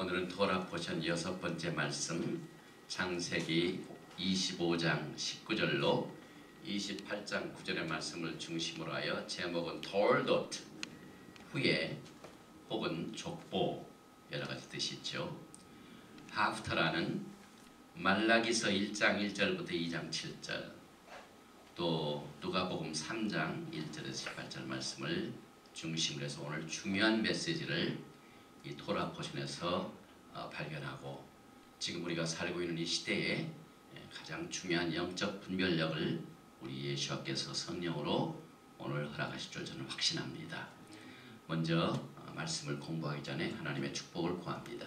오늘은 토라 포션 6번째 말씀 창세기 25장 19절로 28장 9절의 말씀을 중심으로 하여 제목은 톨돗 후에 혹은 족보 여러가지 뜻이 있죠. 하프터라는 말라기서 1장 1절부터 2장 7절 또 누가복음 3장 1절에서 18절 말씀을 중심으로 해서 오늘 중요한 메시지를 이 토라 포션에서 발견하고 지금 우리가 살고 있는 이 시대에 가장 중요한 영적 분별력을 우리 예수께서 성령으로 오늘 허락하실 줄 저는 확신합니다. 먼저 말씀을 공부하기 전에 하나님의 축복을 구합니다.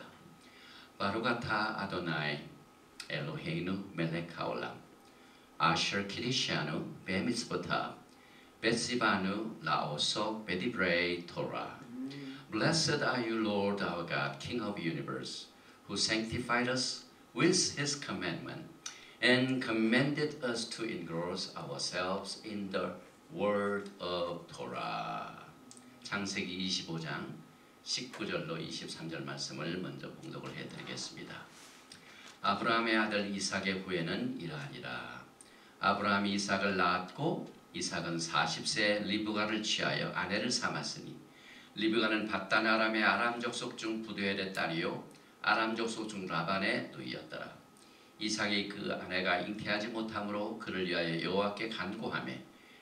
바루가타 아도나이 엘로헤이누 멜렉 하올람 아셔 키리시아누 베미스보타 베시바누 라오소 베디브레이 토라 Blessed are you, Lord our God, King of the universe, who sanctified us with his commandment and commanded us to engross ourselves in the word of Torah. 창세기 25장 19절로 23절 말씀을 먼저 봉독을 해드리겠습니다. 아브라함의 아들 이삭의 후에는 이러하니라. 아브라함이 이삭을 낳았고 이삭은 40세 리브가를 취하여 아내를 삼았으니 리브가는 밧단 아람의 아람 족속 중 부두엘의 딸이요 아람 족속 중 라반의 누이였더라. 이삭이 그 아내가 잉태하지 못함으로 그를 위하여 여호와께 간구하며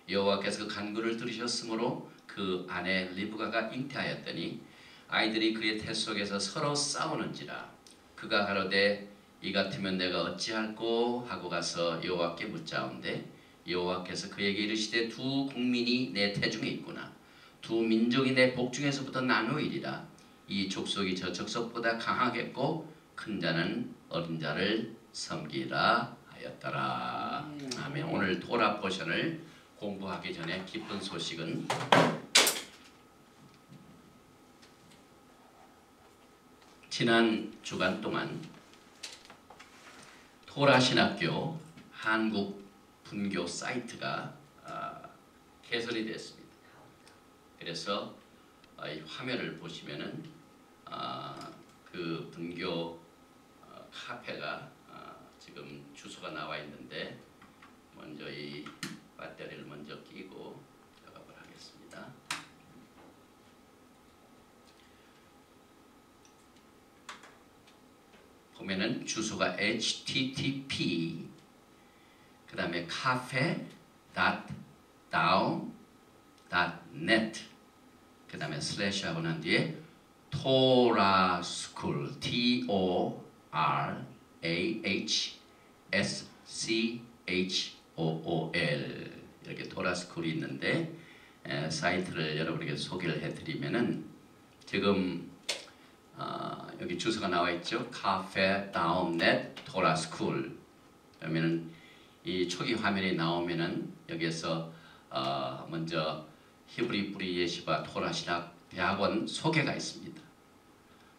여호와께서 그 간구를 들으셨으므로 그 아내 리브가가 잉태하였더니 아이들이 그의 태 속에서 서로 싸우는지라. 그가 가로되 이 같으면 내가 어찌할꼬 하고 가서 여호와께 묻자온대 여호와께서 그에게 이르시되 두 국민이 내 태중에 있구나. 두 민족이 내 복중에서부터 나누이리라. 이 족속이 저 족속보다 강하겠고 큰 자는 어린 자를 섬기라 하였더라. 아멘. 오늘 토라 포션을 공부하기 전에 기쁜 소식은 지난 주간 동안 토라 신학교 한국 분교 사이트가 개설이 됐습니다. 그래서 이 화면을 보시면은 그 분교 카페가 지금 주소가 나와 있는데 먼저 이 배터리를 먼저 끼고 작업을 하겠습니다. 보면은 주소가 http 그 다음에 cafe.down.net 그 다음에 슬래시 하고 난 뒤에 토라스쿨 TORAHSCHOOL 이렇게 토라스쿨이 있는데 사이트를 여러분에게 소개를 해드리면은 지금 여기 주소가 나와 있죠. cafe.down.net 토라스쿨 그러면은 이 초기 화면이 나오면은 여기에서 먼저 히브리 뿌리 예시바 토라 신학 대학원 소개가 있습니다.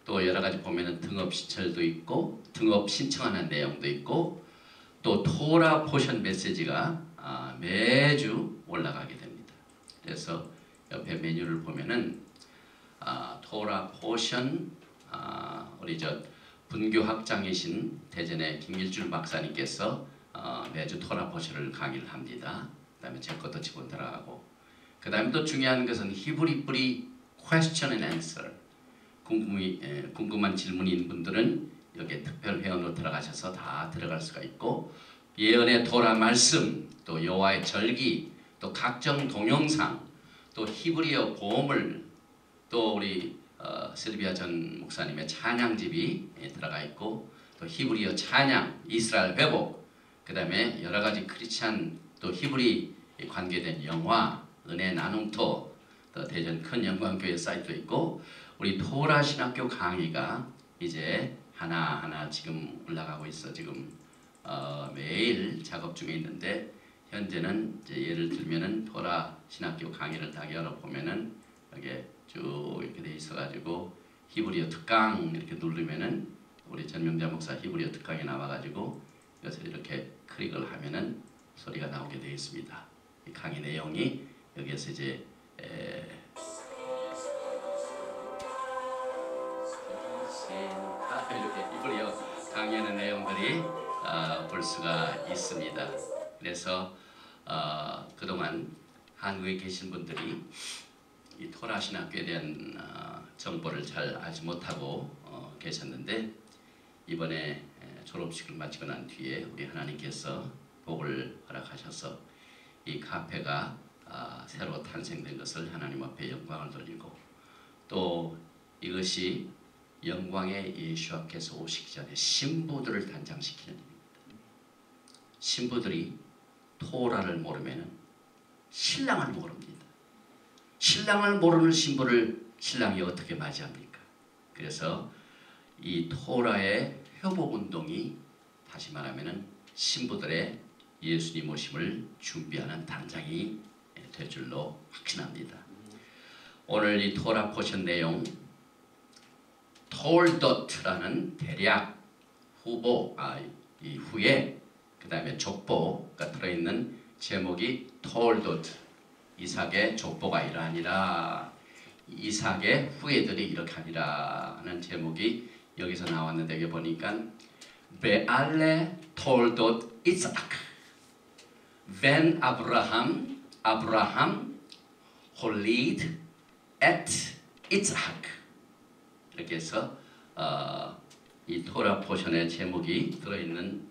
또 여러 가지 보면은 등업 시설도 있고 등업 신청하는 내용도 있고 또 토라 포션 메시지가 매주 올라가게 됩니다. 그래서 옆에 메뉴를 보면은 토라 포션 우리 저 분교 학장이신 대전의 김일줄 박사님께서 매주 토라 포션을 강의를 합니다. 그다음에 제 것도 집어 들어가고 그 다음에 또 중요한 것은 히브리 뿌리 question and answer 궁금한 질문이 있는 분들은 여기에 특별 회원으로 들어가셔서 다 들어갈 수가 있고 예언의 토라 말씀 또 여호와의 절기 또 각종 동영상 또 히브리어 보물 또 우리 실비아 전 목사님의 찬양집이 들어가 있고 또 히브리어 찬양 이스라엘 회복 그 다음에 여러 가지 크리스찬 또 히브리 관계된 영화 은혜 나눔토 또 대전 큰 영광교회 사이트도 있고 우리 토라 신학교 강의가 이제 하나하나 지금 올라가고 있어. 지금 매일 작업 중에 있는데 현재는 이제 예를 들면은 토라 신학교 강의를 다 열어보면은 여기에 쭉 이렇게 돼 있어가지고 히브리어 특강 이렇게 누르면은 우리 전명자 목사 히브리어 특강이 나와가지고 이것을 이렇게 클릭을 하면은 소리가 나오게 되어 있습니다. 이 강의 내용이 여기에서 이제 수가 있습니다. 그래서 그동안 한국에 계신 분들이 이 토라 신학교에 대한 정보를 잘 알지 못하고 계셨는데, 이번에 졸업식을 마치고 난 뒤에 우리 하나님께서 복을 허락하셔서 이 카페가 새로 탄생된 것을 하나님 앞에 영광을 돌리고, 또 이것이 영광의 예수께서 오시기 전에 신부들을 단장시키는 일입니다. 신부들이 토라를 모르면 신랑을 모릅니다. 신랑을 모르는 신부를 신랑이 어떻게 맞이합니까? 그래서 이 토라의 회복운동이 다시 말하면 신부들의 예수님 오심을 준비하는 단장이 될 줄로 확신합니다. 오늘 이 토라 포션 내용 톨덧라는 대략 후보, 이 후에 그 다음에 족보가 들어있는 제목이 톨덧, 이삭의 족보가 이러하니라, 이삭의 후예들이 이렇게 하니라 하는 제목이 여기서 나왔는데, 여기 보니까 베알레 톨덧 이삭 ven 아브라함 홀리드 at 이삭, 이렇게 해서 이 토라 포션의 제목이 들어있는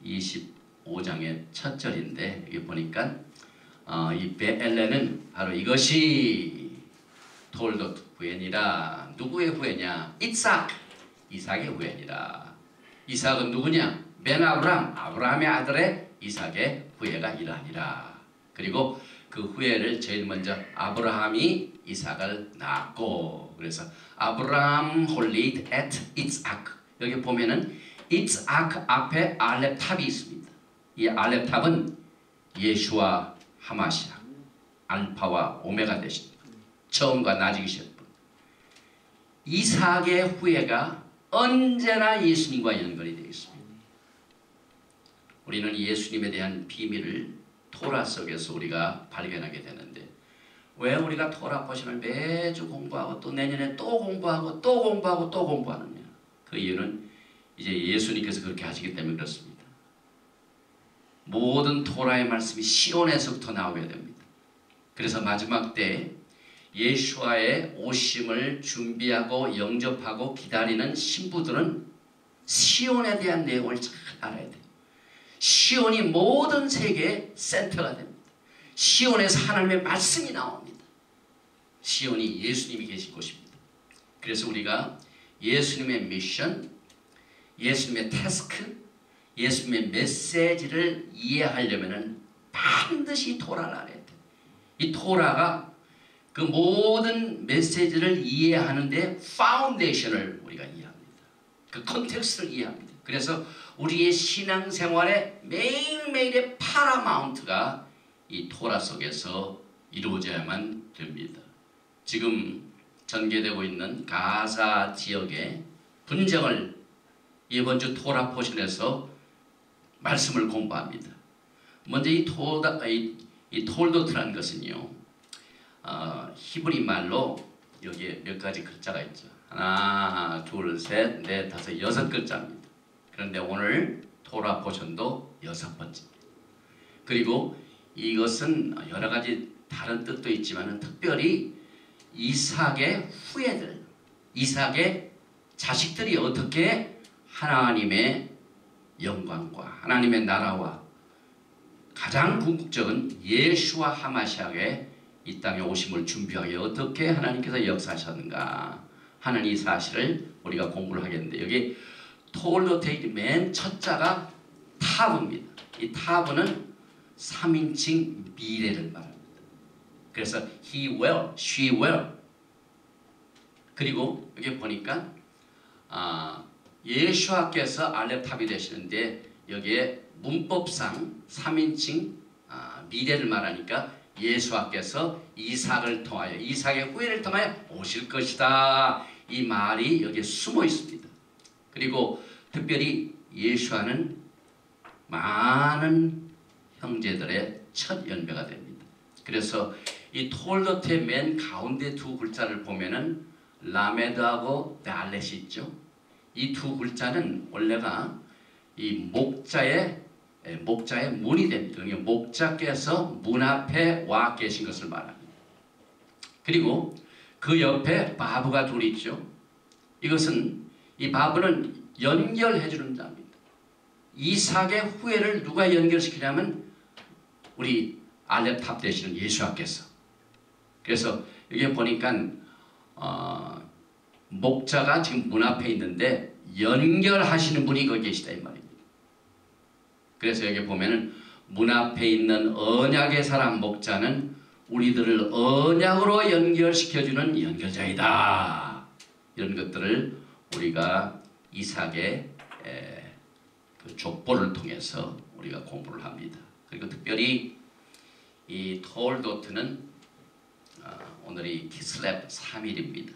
25장의 첫 절인데, 여기 보니까 이 베엘레는 바로 이것이 톨덧 후예니라. 누구의 후예냐? 이삭의 후예니라. 이삭은 누구냐? 벤 아브라함의 아들의 이삭의 후예가 이러하니라. 그리고 그 후예를 제일 먼저 아브라함이 이삭을 낳았고, 그래서 아브라함 홀리드 at 이삭, 여기 보면은 이삭 앞에 알렙탑이 있습니다. 이 알렙탑은 예수와 하마시아, 알파와 오메가 되신 처음과 나중이신 분. 이삭의 후예가 언제나 예수님과 연결이 되어 있습니다. 우리는 예수님에 대한 비밀을 토라 속에서 우리가 발견하게 되는데, 왜 우리가 토라 포션을 매주 공부하고 또 내년에 또 공부하고 또 공부하고 또 공부하느냐? 그 이유는 이제 예수님께서 그렇게 하시기 때문에 그렇습니다. 모든 토라의 말씀이 시온에서부터 나오게 됩니다. 그래서 마지막 때 예수와의 오심을 준비하고 영접하고 기다리는 신부들은 시온에 대한 내용을 잘 알아야 돼요. 시온이 모든 세계의 센터가 됩니다. 시온에서 하나님의 말씀이 나옵니다. 시온이 예수님이 계신 곳입니다. 그래서 우리가 예수님의 미션, 예수님의 태스크, 예수님의 메시지를 이해하려면 반드시 토라를 알아야 돼요. 이 토라가 그 모든 메시지를 이해하는데 파운데이션을 우리가 이해합니다. 그 컨텍스트를 이해합니다. 그래서 우리의 신앙생활의 매일매일의 파라마운트가 이 토라 속에서 이루어져야만 됩니다. 지금 전개되고 있는 가사 지역의 분쟁을 이번 주 토라 포션에서 말씀을 공부합니다. 먼저 이 톨도트라는 것은요, 히브리 말로 여기에 몇 가지 글자가 있죠. 하나, 둘, 셋, 넷, 다섯, 6글자입니다. 그런데 오늘 토라 포션도 6번째입니다. 그리고 이것은 여러 가지 다른 뜻도 있지만 특별히 이삭의 후예들, 이삭의 자식들이 어떻게 하나님의 영광과 하나님의 나라와 가장 궁극적인 예수와 하마시아의 이 땅에 오심을 준비하기 어떻게 하나님께서 역사하셨는가 하는 이 사실을 우리가 공부를 하겠는데, 여기 톨도테이 맨 첫 자가 타브입니다. 이 타브는 3인칭 미래를 말합니다. 그래서 he will, she will. 그리고 여기 보니까 예수와께서 알렙탑이 되시는데, 여기에 문법상 3인칭 미래를 말하니까 예수와께서 이삭을 통하여, 이삭의 후예를 통하여 오실 것이다, 이 말이 여기에 숨어 있습니다. 그리고 특별히 예수와는 많은 형제들의 첫 연배가 됩니다. 그래서 이 톨도트의 맨 가운데 두 글자를 보면은 라메드하고 달렛이 있죠. 이 두 글자는 원래가 이 목자의 목자의 문이 됩니다. 목자께서 문 앞에 와 계신 것을 말합니다. 그리고 그 옆에 바보가 둘이 있죠. 이것은 이 바보는 연결해 주는 자입니다. 이삭의 후예를 누가 연결시키냐면 우리 알렙탑 되시는 예수님께서. 그래서 여기 보니까 목자가 지금 문 앞에 있는데 연결하시는 분이 거기 계시다 이 말입니다. 그래서 여기 보면은 문 앞에 있는 언약의 사람 목자는 우리들을 언약으로 연결시켜주는 연결자이다. 이런 것들을 우리가 이삭의 그 족보를 통해서 우리가 공부를 합니다. 그리고 특별히 이 톨도트는 오늘이 키슬렙 3일입니다.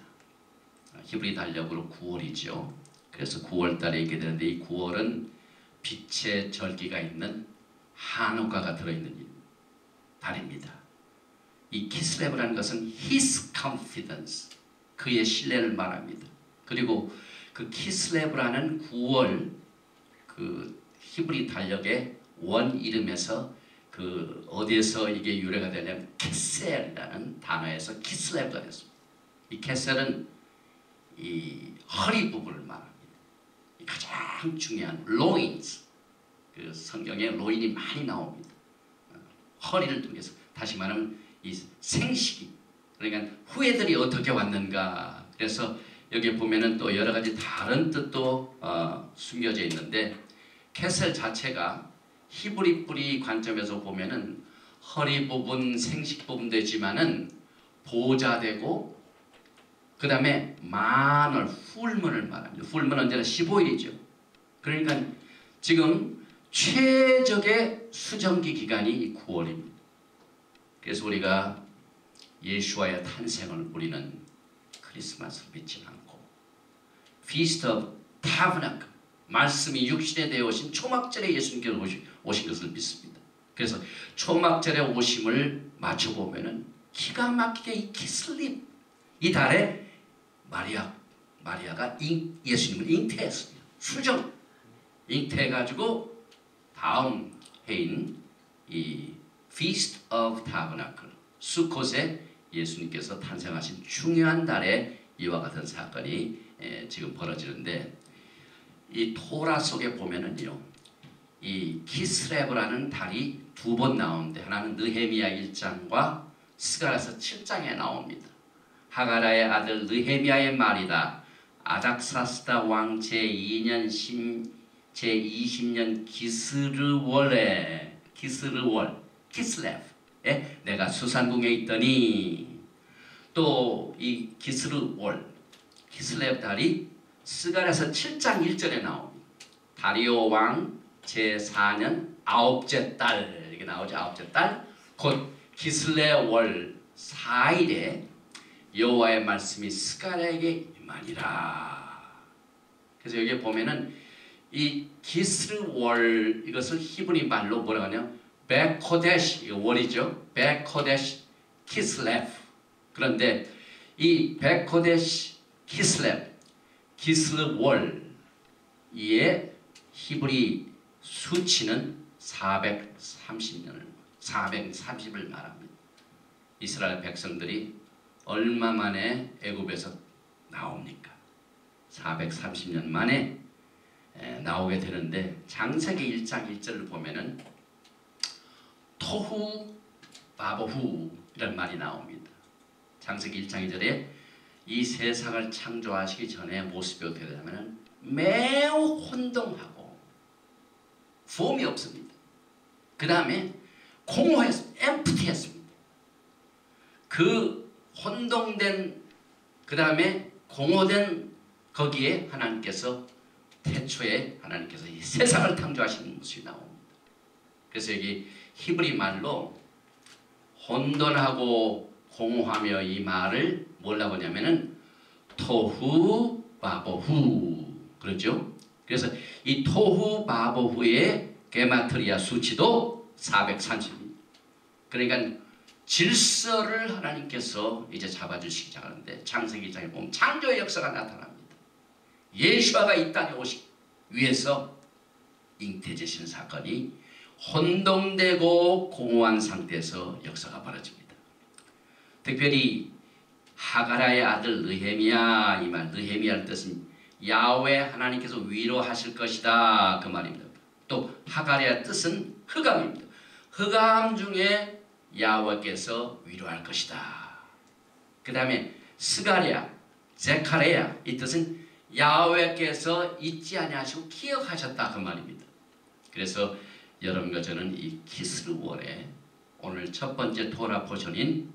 히브리 달력으로 9월이죠. 그래서 9월달에 있게 되는데 이 9월은 빛의 절기가 있는 한우가가 들어있는 달입니다. 이 키슬렙이라는 것은 his confidence, 그의 신뢰를 말합니다. 그리고 그 키슬렙이라는 9월 그 히브리 달력의 원 이름에서 그 어디에서 이게 유래가 되냐면 케셀이라는 단어에서 키슬렙가 됐습니다. 이 케셀은 이 허리 부분을 말합니다. 이 가장 중요한 loins, 그 성경에 로인이 많이 나옵니다. 허리를 통해서 다시 말하면 이 생식이, 그러니까 후예들이 어떻게 왔는가. 그래서 여기 보면은 또 여러 가지 다른 뜻도 숨겨져 있는데 케셀 자체가 히브리 뿌리 관점에서 보면은 허리 부분, 생식 부분 되지만은 보좌되고 그 다음에 만월, 풀문을 말합니다. 풀문 언제나 15일이죠. 그러니까 지금 최적의 수정기 기간이 이 9월입니다. 그래서 우리가 예수와의 탄생을 우리는 크리스마스를 믿지 않고 Feast of Tabernacle, 말씀이 육신에 되어 오신 초막절에 예수님께서 오신 것을 믿습니다. 그래서 초막절에 오심을 맞춰보면은 기가 막히게 이 키슬립, 이 달에 마리아가 예수님을 잉태했습니다. 수정 잉태해가지고 다음 해인 이 Feast of Tabernacle, 수콧에 예수님께서 탄생하신 중요한 달에 이와 같은 사건이 지금 벌어지는데 이 토라 속에 보면은요, 이 키스레브라는 달이 두 번 나오는데 하나는 느헤미야 1장과 스가랴서 7장에 나옵니다. 하가라의 아들 느헤미야의 말이다. 아닥사스다 왕 제2년 제20년 기스르월에 키스레브에 내가 수산궁에 있더니, 또 이 키스레브 달이 스가랴서 7장 1절에 나옵니다. 다리오 왕 제4년 9째 달, 이렇게 나오죠. 9째 달, 곧 기슬레월 4일에 여호와의 말씀이 스가랴에게 임하니라. 그래서 여기 보면은 이 기스르월, 이것을 히브리 말로 뭐라고 하냐면 베코데시, 월이죠. 베코데시 키슬레프. 그런데 이 베코데시 키슬레프, 기슬월, 이의 히브리 수치는 430을 말합니다. 이스라엘 백성들이 얼마 만에 애굽에서 나옵니까? 430년 만에 나오게 되는데 창세기 1장 1절을 보면은 토후 바보후 이런 말이 나옵니다. 창세기 1장 2절에 이 세상을 창조하시기 전에 모습이 어떻게 되냐면 매우 혼동하고 폼이 없습니다. 그 다음에 공허했습니다. empty했습니다. 그 혼동된, 그 다음에 공허된 거기에 하나님께서 태초에 하나님께서 이 세상을 창조하시는 모습이 나옵니다. 그래서 여기 히브리 말로 혼돈하고 공허하며 이 말을 뭐라고 하냐면은 토후 바보후, 그렇죠? 그래서 이 토후 바보후의 게마트리아 수치도 430입니다. 그러니까 질서를 하나님께서 이제 잡아주시기 시작하는데 창세기 1장에 보면 창조의 역사가 나타납니다. 예수아가 이 땅에 오시기 위해서 잉태되시는 사건이 혼동되고 공허한 상태에서 역사가 벌어집니다. 특별히 하가라의 아들 느헤미야, 이 말 느헤미야의 뜻은 야훼 하나님께서 위로하실 것이다 그 말입니다. 또 하가라의 뜻은 흑암입니다. 흑암 중에 야훼께서 위로할 것이다. 그 다음에 스가랴, 제카레야 이 뜻은 야훼께서 잊지 아니하시고 기억하셨다 그 말입니다. 그래서 여러분과 저는 이 키스루월에 오늘 첫 번째 토라 포션인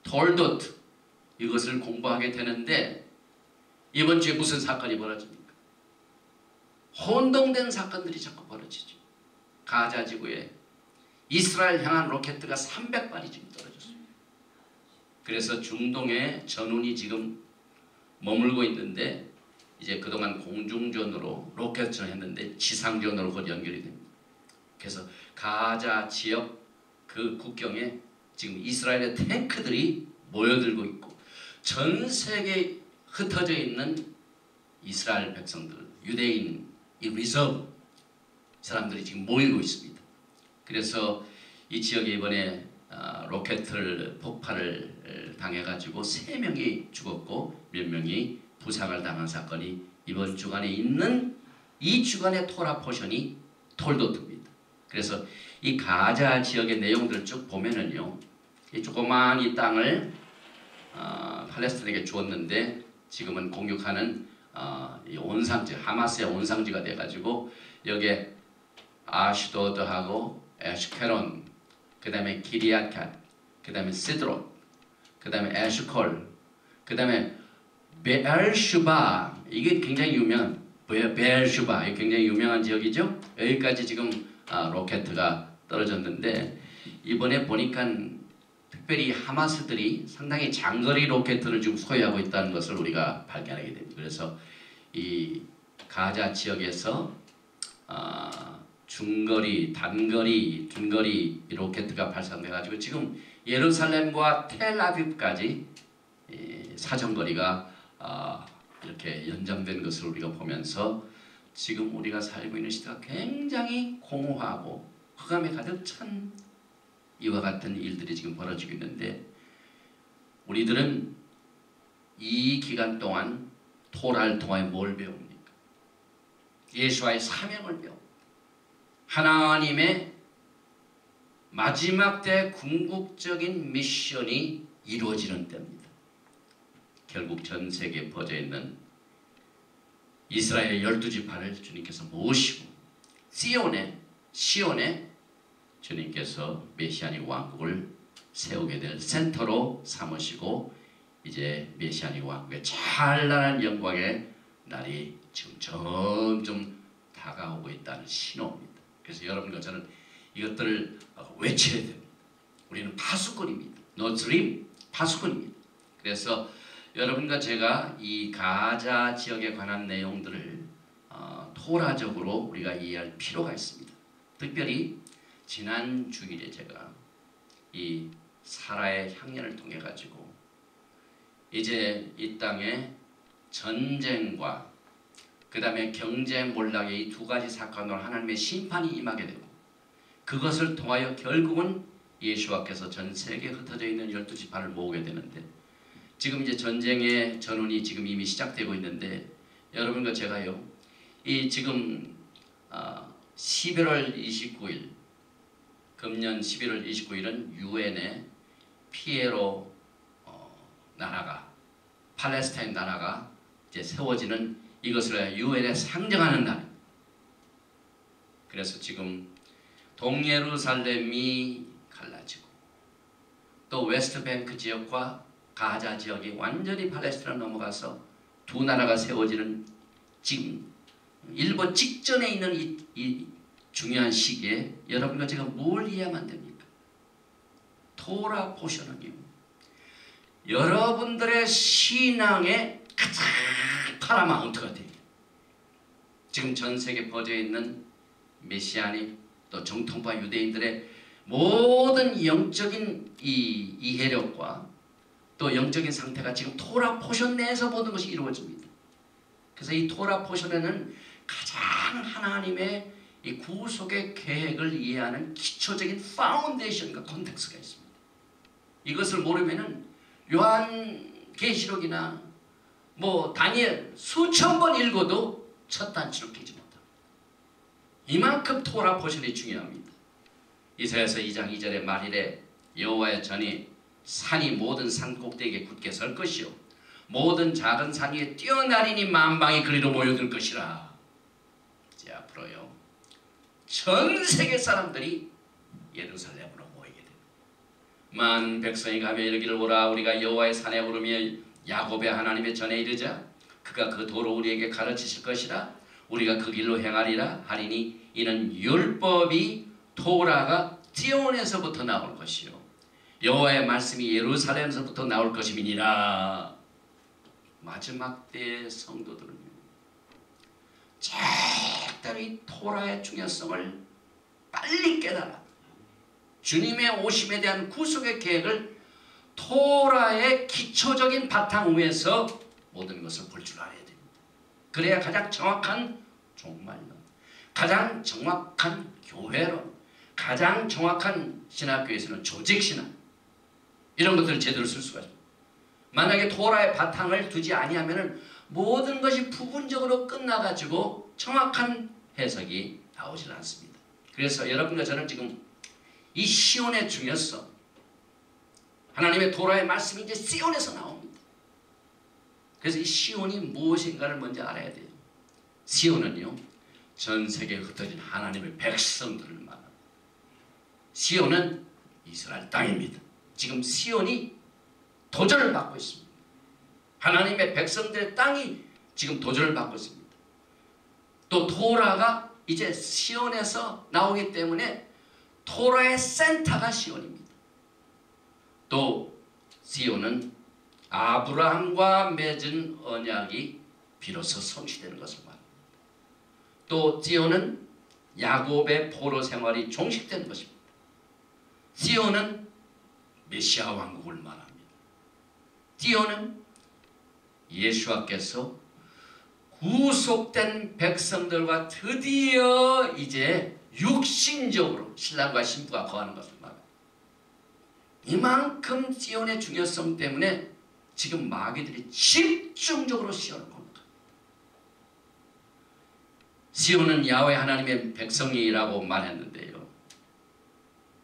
톨도트 이것을 공부하게 되는데 이번 주에 무슨 사건이 벌어집니까? 혼동된 사건들이 자꾸 벌어지죠. 가자 지구에 이스라엘 향한 로켓트가 300발이 지금 떨어졌습니다. 그래서 중동에 전운이 지금 머물고 있는데 이제 그동안 공중전으로 로켓전을 했는데 지상전으로 곧 연결이 됩니다. 그래서 가자 지역 그 국경에 지금 이스라엘의 탱크들이 모여들고 있고 전 세계에 흩어져 있는 이스라엘 백성들, 유대인, 이 리저브 사람들이 지금 모이고 있습니다. 그래서 이 지역에 이번에 로켓을 폭발을 당해가지고 3명이 죽었고 몇 명이 부상을 당한 사건이 이번 주간에 있는 이 주간의 토라 포션이 톨도트입니다. 그래서 이 가자 지역의 내용들을 쭉 보면은요, 이 조그마한 이 땅을 팔레스타인에게 주었는데 지금은 공격하는 이 온상지, 하마스의 온상지가 돼가지고 여기에 아슈도드하고 에슈케론, 그 다음에 기리앗갓, 그 다음에 시드론, 그 다음에 에슈콜, 그 다음에 베엘슈바, 이게 굉장히 유명한 베엘슈바, 이게 굉장히 유명한 지역이죠. 여기까지 지금 로켓가 떨어졌는데 이번에 보니까 특별히 하마스들이 상당히 장거리 로켓을 지금 소유하고 있다는 것을 우리가 발견하게 됩니다. 그래서 이 가자 지역에서 중거리, 단거리, 중거리 로켓가 발사돼가지고 지금 예루살렘과 텔아비브까지 사정거리가 이렇게 연장된 것을 우리가 보면서 지금 우리가 살고 있는 시대가 굉장히 공허하고 흑암에 가득 찬 이와 같은 일들이 지금 벌어지고 있는데 우리들은 이 기간 동안 토라를 통하여 뭘 배웁니까? 예수와의 사명을 배웁니다. 하나님의 마지막 때 궁극적인 미션이 이루어지는 때입니다. 결국 전 세계에 퍼져 있는 이스라엘의 12지파를 주님께서 모시고 시온에 주님께서 메시아닉 왕국을 세우게 될 센터로 삼으시고 이제 메시아닉 왕국의 찬란한 영광의 날이 지금 점점 다가오고 있다는 신호입니다. 그래서 여러분과 저는 이것들을 외쳐야 됩니다. 우리는 파수꾼입니다. 노트림 파수꾼입니다. 그래서 여러분과 제가 이 가자 지역에 관한 내용들을 토라적으로 우리가 이해할 필요가 있습니다. 특별히 지난 주일에 제가 이 사라의 향연을 통해 가지고 이제 이 땅에 전쟁과 그 다음에 경제 몰락의 이 두 가지 사건으로 하나님의 심판이 임하게 되고 그것을 통하여 결국은 예수와께서 전 세계에 흩어져 있는 12지파를 모으게 되는데 지금 이제 전쟁의 전운이 지금 이미 시작되고 있는데 여러분과 제가요 이 지금 11월 29일 금년 11월 29일은 유엔의 피에로 나라가 팔레스타인 나라가 이제 세워지는 이것을 유엔에 상정하는 날. 그래서 지금 동예루살렘이 갈라지고 또 웨스트뱅크 지역과 가자 지역이 완전히 팔레스타인으로 넘어가서 두 나라가 세워지는 지금 일본 직전에 있는 이 중요한 시기에 여러분과 제가 뭘 이해하면 됩니까? 토라 포션은요. 여러분들의 신앙의 가장 파라마운트가 돼요. 지금 전 세계에 퍼져 있는 메시아닉 또 정통파 유대인들의 모든 영적인 이 이해력과 또 영적인 상태가 지금 토라 포션 내에서 모든 것이 이루어집니다. 그래서 이 토라 포션에는 가장 하나님의 이 구속의 계획을 이해하는 기초적인 파운데이션과 콘텍스트가 있습니다. 이것을 모르면은 요한계시록이나 다니엘 수천 번 읽어도 첫 단추를 끼지 못합니다. 이만큼 토라 포션이 중요합니다. 이사야서 2장 2절에 말이래 여호와의 전이 산이 모든 산 꼭대기에 굳게 설 것이요 모든 작은 산 위에 뛰어나리니 만방이 그리로 모여들 것이라. 이제 앞으로요 전 세계 사람들이 예루살렘으로 모이게 됩니다. 만 백성이 가며 이르기를 보라 우리가 여호와의 산에 오르며 야곱의 하나님의 전에 이르자 그가 그 도로 우리에게 가르치실 것이라. 우리가 그 길로 행하리라 하리니 이는 율법이 토라가 지온에서부터 나올 것이요 여호와의 말씀이 예루살렘에서부터 나올 것임이니라. 마지막 때의 성도들은 절대로 이 토라의 중요성을 빨리 깨달아 주님의 오심에 대한 구속의 계획을 토라의 기초적인 바탕 위에서 모든 것을 볼 줄 알아야 됩니다. 그래야 가장 정확한 종말론, 가장 정확한 교회론, 가장 정확한 신학교에서는 조직신학 이런 것들을 제대로 쓸 수가 있습니다. 만약에 토라의 바탕을 두지 아니하면 모든 것이 부분적으로 끝나가지고 정확한 해석이 나오질 않습니다. 그래서 여러분과 저는 지금 이 시온의 중요성, 하나님의 토라의 말씀이 이제 시온에서 나옵니다. 그래서 이 시온이 무엇인가를 먼저 알아야 돼요. 시온은요 전 세계에 흩어진 하나님의 백성들을 말합니다. 시온은 이스라엘 땅입니다. 지금 시온이 도전을 받고 있습니다. 하나님의 백성들의 땅이 지금 도전을 받고 있습니다. 또 토라가 이제 시온에서 나오기 때문에 토라의 센터가 시온입니다. 또 시온은 아브라함과 맺은 언약이 비로소 성취되는 것을 말합니다. 또 시온은 야곱의 포로 생활이 종식된 것입니다. 시온은 메시아 왕국을 말합니다. 시온은 예수와께서 구속된 백성들과 드디어 이제 육신적으로 신랑과 신부가 거하는 것을 말합니다. 이만큼 시온의 중요성 때문에 지금 마귀들이 집중적으로 시온을 공격합니다. 시온은 야훼 하나님의 백성이라고 말했는데요.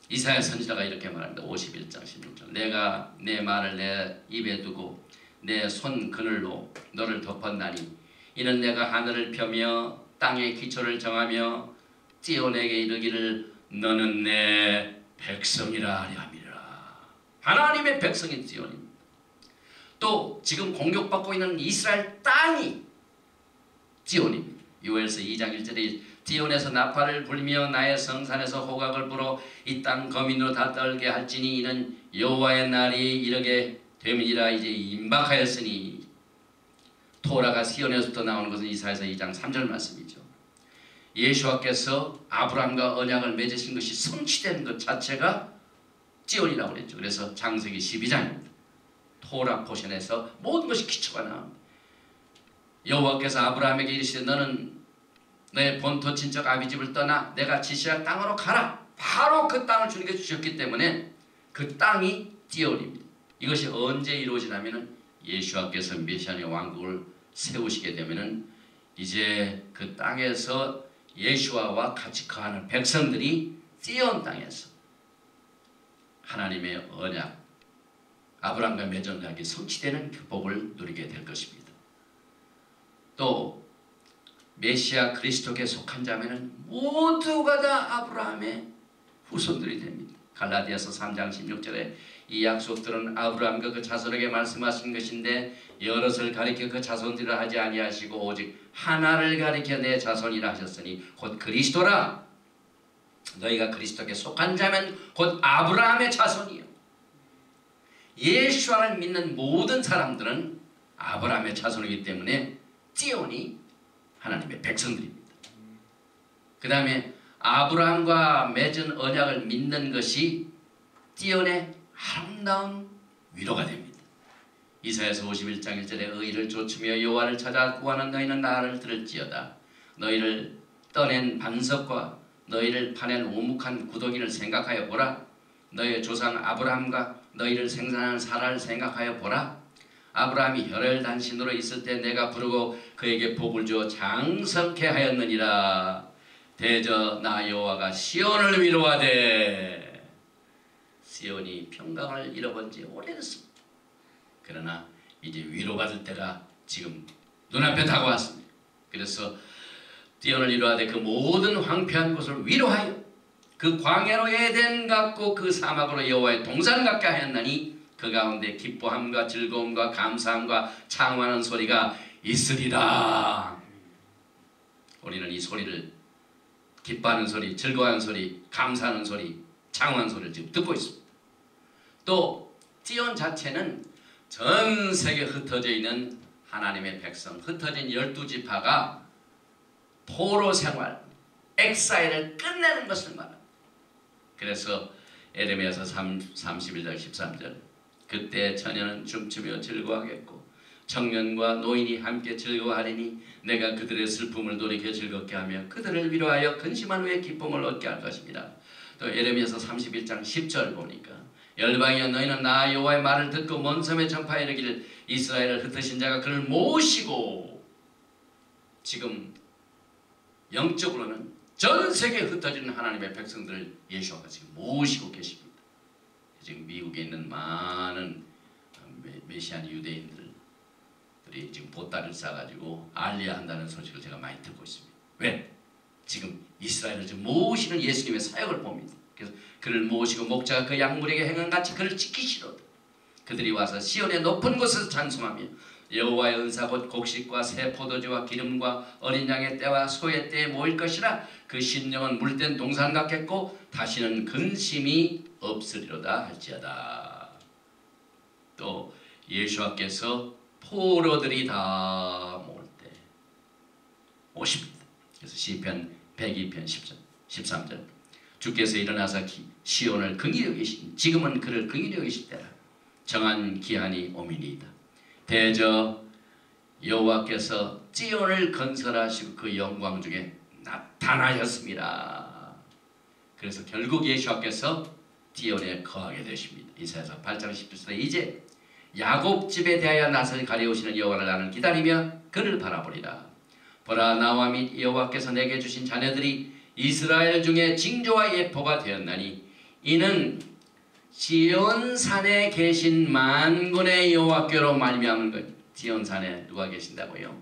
이사야 선지자가 이렇게 말합니다. 51장 16절 내가 내 말을 내 입에 두고 내 손 그늘로 너를 덮었나니 이는 내가 하늘을 펴며 땅의 기초를 정하며 시온에게 이르기를 너는 내 백성이라 하려 함이라. 하나님의 백성인 시온입니다. 또 지금 공격받고 있는 이스라엘 땅이 시온입니다. 요엘서 2장 1절에 시온에서 나팔을 불며 나의 성산에서 호각을 불어 이 땅 거민으로 다 떨게 할지니 이는 여호와의 날이 이르게 됨이라. 이제 임박하였으니 토라가 시온에서부터 나오는 것은 이사야서 2장 3절 말씀이죠. 예수와께서 아브라함과 언약을 맺으신 것이 성취된 것 자체가 시온이라고 그랬죠. 그래서 창세기 12장입니다. 토라 포션에서 모든 것이 기초가 나옵니다. 여호와께서 아브라함에게 이르시되 너는 너의 본토 친척 아비집을 떠나 내가 지시할 땅으로 가라. 바로 그 땅을 주님께 주셨기 때문에 그 땅이 시온입니다. 이것이 언제 이루어지냐면 예수와께서 메시아의 왕국을 세우시게 되면은 이제 그 땅에서 예수와와 같이 거하는 백성들이 시온 땅에서 하나님의 언약 아브라함과 맺은 언약이 성취되는 그 복을 누리게 될 것입니다. 또 메시아 그리스도께 속한 자매는 모두가 다 아브라함의 후손들이 됩니다. 갈라디아서 3장 16절에 이 약속들은 아브라함과 그 자손에게 말씀하신 것인데 여럿을 가리켜 그 자손들이라 하지 아니하시고 오직 하나를 가리켜 내 자손이라 하셨으니 곧 그리스도라. 너희가 그리스도께 속한 자면 곧 아브라함의 자손이요. 예수를 믿는 모든 사람들은 아브라함의 자손이기 때문에 시온이 하나님의 백성들입니다. 그 다음에 아브라함과 맺은 언약을 믿는 것이 시온의 아름다운 위로가 됩니다. 이사야서 51장 1절에 의를 좇으며 여호와를 찾아 구하는 너희는 나를 들을지어다. 너희를 떠낸 반석과 너희를 파낸 오묵한 구더기를 생각하여 보라. 너희의 조상 아브라함과 너희를 생산한 사라를 생각하여 보라. 아브라함이 혈혈단신으로 있을 때 내가 부르고 그에게 복을 주어 장성케 하였느니라. 대저 나 여호와가 시온을 위로하되. 시온이 평강을 잃어본 지 오래됐습니다. 그러나 이제 위로받을 때가 지금 눈앞에 다가왔습니다. 그래서 시온을 위로하되 그 모든 황폐한 곳을 위로하여 그 광야로 에덴 같고 그 사막으로 여호와의 동산 같게 하였나니 그 가운데 기뻐함과 즐거움과 감사함과 창화하는 소리가 있으리라. 우리는 이 소리를, 기뻐하는 소리, 즐거워하는 소리, 감사하는 소리, 창화하는 소리를 지금 듣고 있습니다. 또 시온 자체는 전 세계에 흩어져 있는 하나님의 백성, 흩어진 12지파가 포로 생활, 엑사일을 끝내는 것을 말합니다. 그래서 에레미야서 31절 13절 그때 처녀는 춤추며 즐거워하겠고 청년과 노인이 함께 즐거워하리니 내가 그들의 슬픔을 돌이켜 즐겁게 하며 그들을 위로하여 근심한 후에 기쁨을 얻게 할 것입니다. 또 에레미야서 31장 10절 보니까 열방이여 너희는 나 여호와의 말을 듣고 먼 섬에 전파하여 이르기를 이스라엘을 흩으신 자가 그를 모시고. 지금 영적으로는 전 세계에 흩어지는 하나님의 백성들을 예수와가 지금 모시고 계십니다. 지금 미국에 있는 많은 메시안 유대인들이 지금 보따리를 싸가지고 알리야 한다는 소식을 제가 많이 듣고 있습니다. 왜? 지금 이스라엘을 지금 모시는 예수님의 사역을 봅니다. 그래서 그를 모시고 목자가 그 양물에게 행한같이 그를 지키시로다. 그들이 와서 시온의 높은 곳에서 찬송하며 여호와의 은사 곧 곡식과 새 포도주와 기름과 어린 양의 때와 소의 때에 모일 것이라. 그 심령은 물된 동산 같겠고 다시는 근심이 없으리로다 할지어다. 또 예수와께서 포로들이 다 모을 때 오십니다. 그래서 시편 102편 10절 13절 주께서 일어나사 시온을 긍휼히 여기시니 지금은 그를 긍휼히 여기실 때라. 정한 기한이 오미니이다. 대저 여호와께서 찌온을 건설하시고 그 영광 중에 나타나셨습니다. 그래서 결국 예수와께서 찌온에 거하게 되십니다. 이사야서 8장 17절에 이제 야곱 집에 대하여 낯을 가려오시는 여호와를 나는 기다리며 그를 바라보리라. 보라 나와 및 여호와께서 내게 주신 자녀들이 이스라엘 중에 징조와 예포가 되었나니 이는 시온산에 계신 만군의 여호와께로 말미암은 것. 시온산에 누가 계신다고요?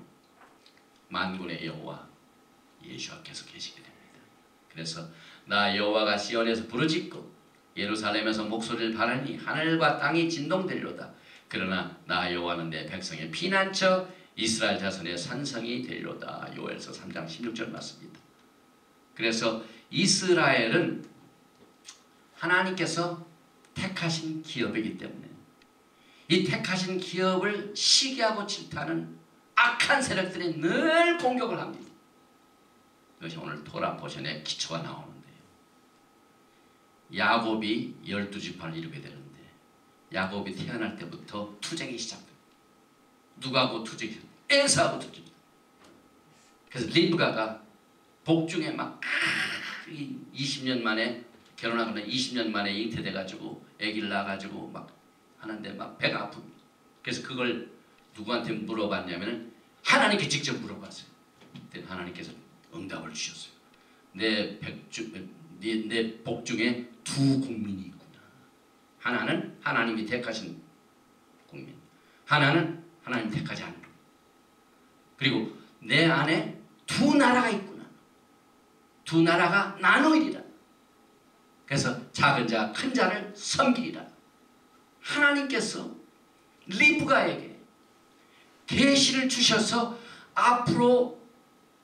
만군의 여호와 예수와께서 계시게 됩니다. 그래서 나 여호와가 시온에서 부르짖고 예루살렘에서 목소리를 바라니 하늘과 땅이 진동되리로다. 그러나 나 여호와는 내 백성의 피난처 이스라엘 자손의 산성이 되리로다. 요엘서 3장 16절 맞습니다. 그래서 이스라엘은 하나님께서 택하신 기업이기 때문에 이 택하신 기업을 시기하고 질타하는 악한 세력들이 늘 공격을 합니다. 이것이 오늘 토라 포션의 기초가 나오는데요. 야곱이 12지파를 이루게 되는데 야곱이 태어날 때부터 투쟁이 시작됩니다. 누가하고 투쟁이? 에사하고 투쟁입니다. 그래서 리브가가 복중에 막 20년 만에 결혼하고 20년 만에 잉태돼가지고 아기를 낳아가지고 막 하는데 막 배가 아픕니다. 그래서 그걸 누구한테 물어봤냐면은 하나님께 직접 물어봤어요. 그때 하나님께서 응답을 주셨어요. 내 복중에 두 국민이 있구나. 하나는 하나님이 택하신 국민, 하나는 하나님 택하지 않은 국민. 그리고 내 안에 두 나라가 있구나. 두 나라가 나누이리라. 그래서 작은 자, 큰 자를 섬기리라. 하나님께서 리브가에게 계시를 주셔서 앞으로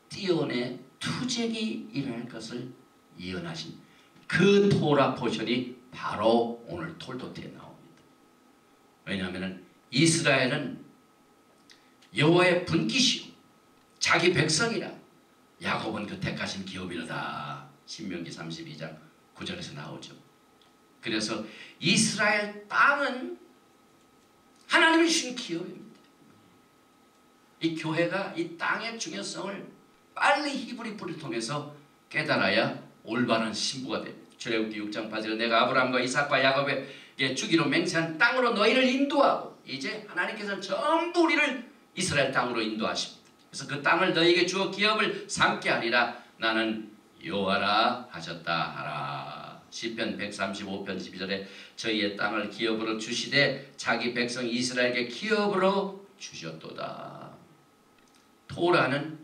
띠온의 투쟁이 일어날 것을 예언하신 그 토라 포션이 바로 오늘 톨도트에 나옵니다. 왜냐하면 이스라엘은 여호와의 분깃이요 자기 백성이라. 야곱은 그 택하신 기업이로다. 신명기 32장 9절에서 나오죠. 그래서 이스라엘 땅은 하나님이 주신 기업입니다. 이 교회가 이 땅의 중요성을 빨리 히브리 뿌리를 통해서 깨달아야 올바른 신부가 됩니다. 출애굽기 6장 8절에 내가 아브라함과 이삭과 야곱에게 주기로 맹세한 땅으로 너희를 인도하고 이제 하나님께서는 전부 우리를 이스라엘 땅으로 인도하십니다. 그래서 그 땅을 너희에게 주어 기업을 삼게 하리라. 나는 여호와라 하셨다 하라. 시편 135편 12절에 저희의 땅을 기업으로 주시되 자기 백성 이스라엘에게 기업으로 주셨도다. 토라는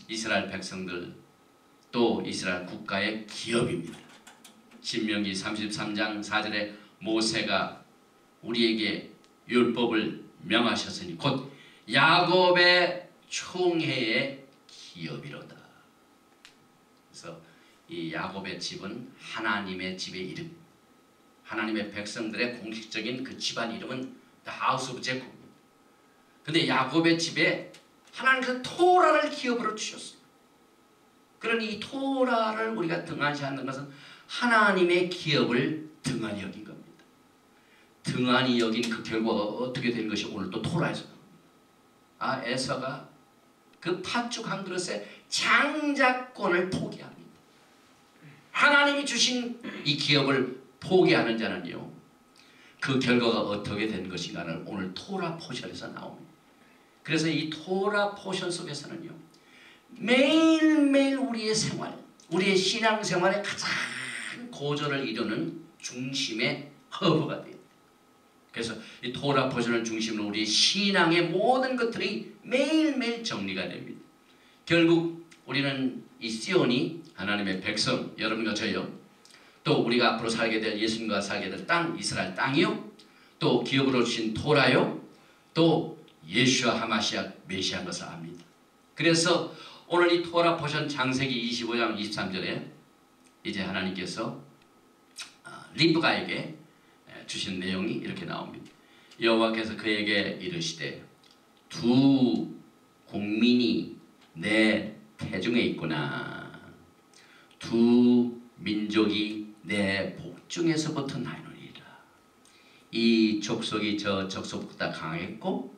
이스라엘 백성들 또 이스라엘 국가의 기업입니다. 신명기 33장 4절에 모세가 우리에게 율법을 명하셨으니 곧 야곱의 총회의 기업이로다. 그래서 이 야곱의 집은 하나님의 집의 이름, 하나님의 백성들의 공식적인 그 집안 이름은 The House of Jacob. 근데 야곱의 집에 하나님께서 토라를 기업으로 주셨어요. 그러니 이 토라를 우리가 등한시하는 것은 하나님의 기업을 등한히 여긴 겁니다. 등한히 여긴 그 결과가 어떻게 된 것이 오늘 또 토라에서 나옵니다. 에서가 그 팥죽 한 그릇에 장자권을 포기합니다. 하나님이 주신 이 기업을 포기하는 자는요, 그 결과가 어떻게 된 것인가를 오늘 토라 포션에서 나옵니다. 그래서 이 토라 포션 속에서는요, 매일매일 우리의 생활, 우리의 신앙생활의 가장 고전을 이루는 중심의 허브가 돼요. 그래서 이 토라 포션을 중심으로 우리의 신앙의 모든 것들이 매일매일 정리가 됩니다. 결국 우리는 이 시온이 하나님의 백성, 여러분과 저요, 또 우리가 앞으로 살게 될 예수님과 살게 될 땅, 이스라엘 땅이요, 또 기업으로 주신 토라요, 또 예수와 하마시아 메시아인 것을 압니다. 그래서 오늘 이 토라 포션 창세기 25장 23절에 이제 하나님께서 리브가에게 주신 내용이 이렇게 나옵니다. 여호와께서 그에게 이르시되 두 국민이 내 태중에 있구나. 두 민족이 내 복중에서부터 나누리라. 이 족속이 저 족속보다 강했고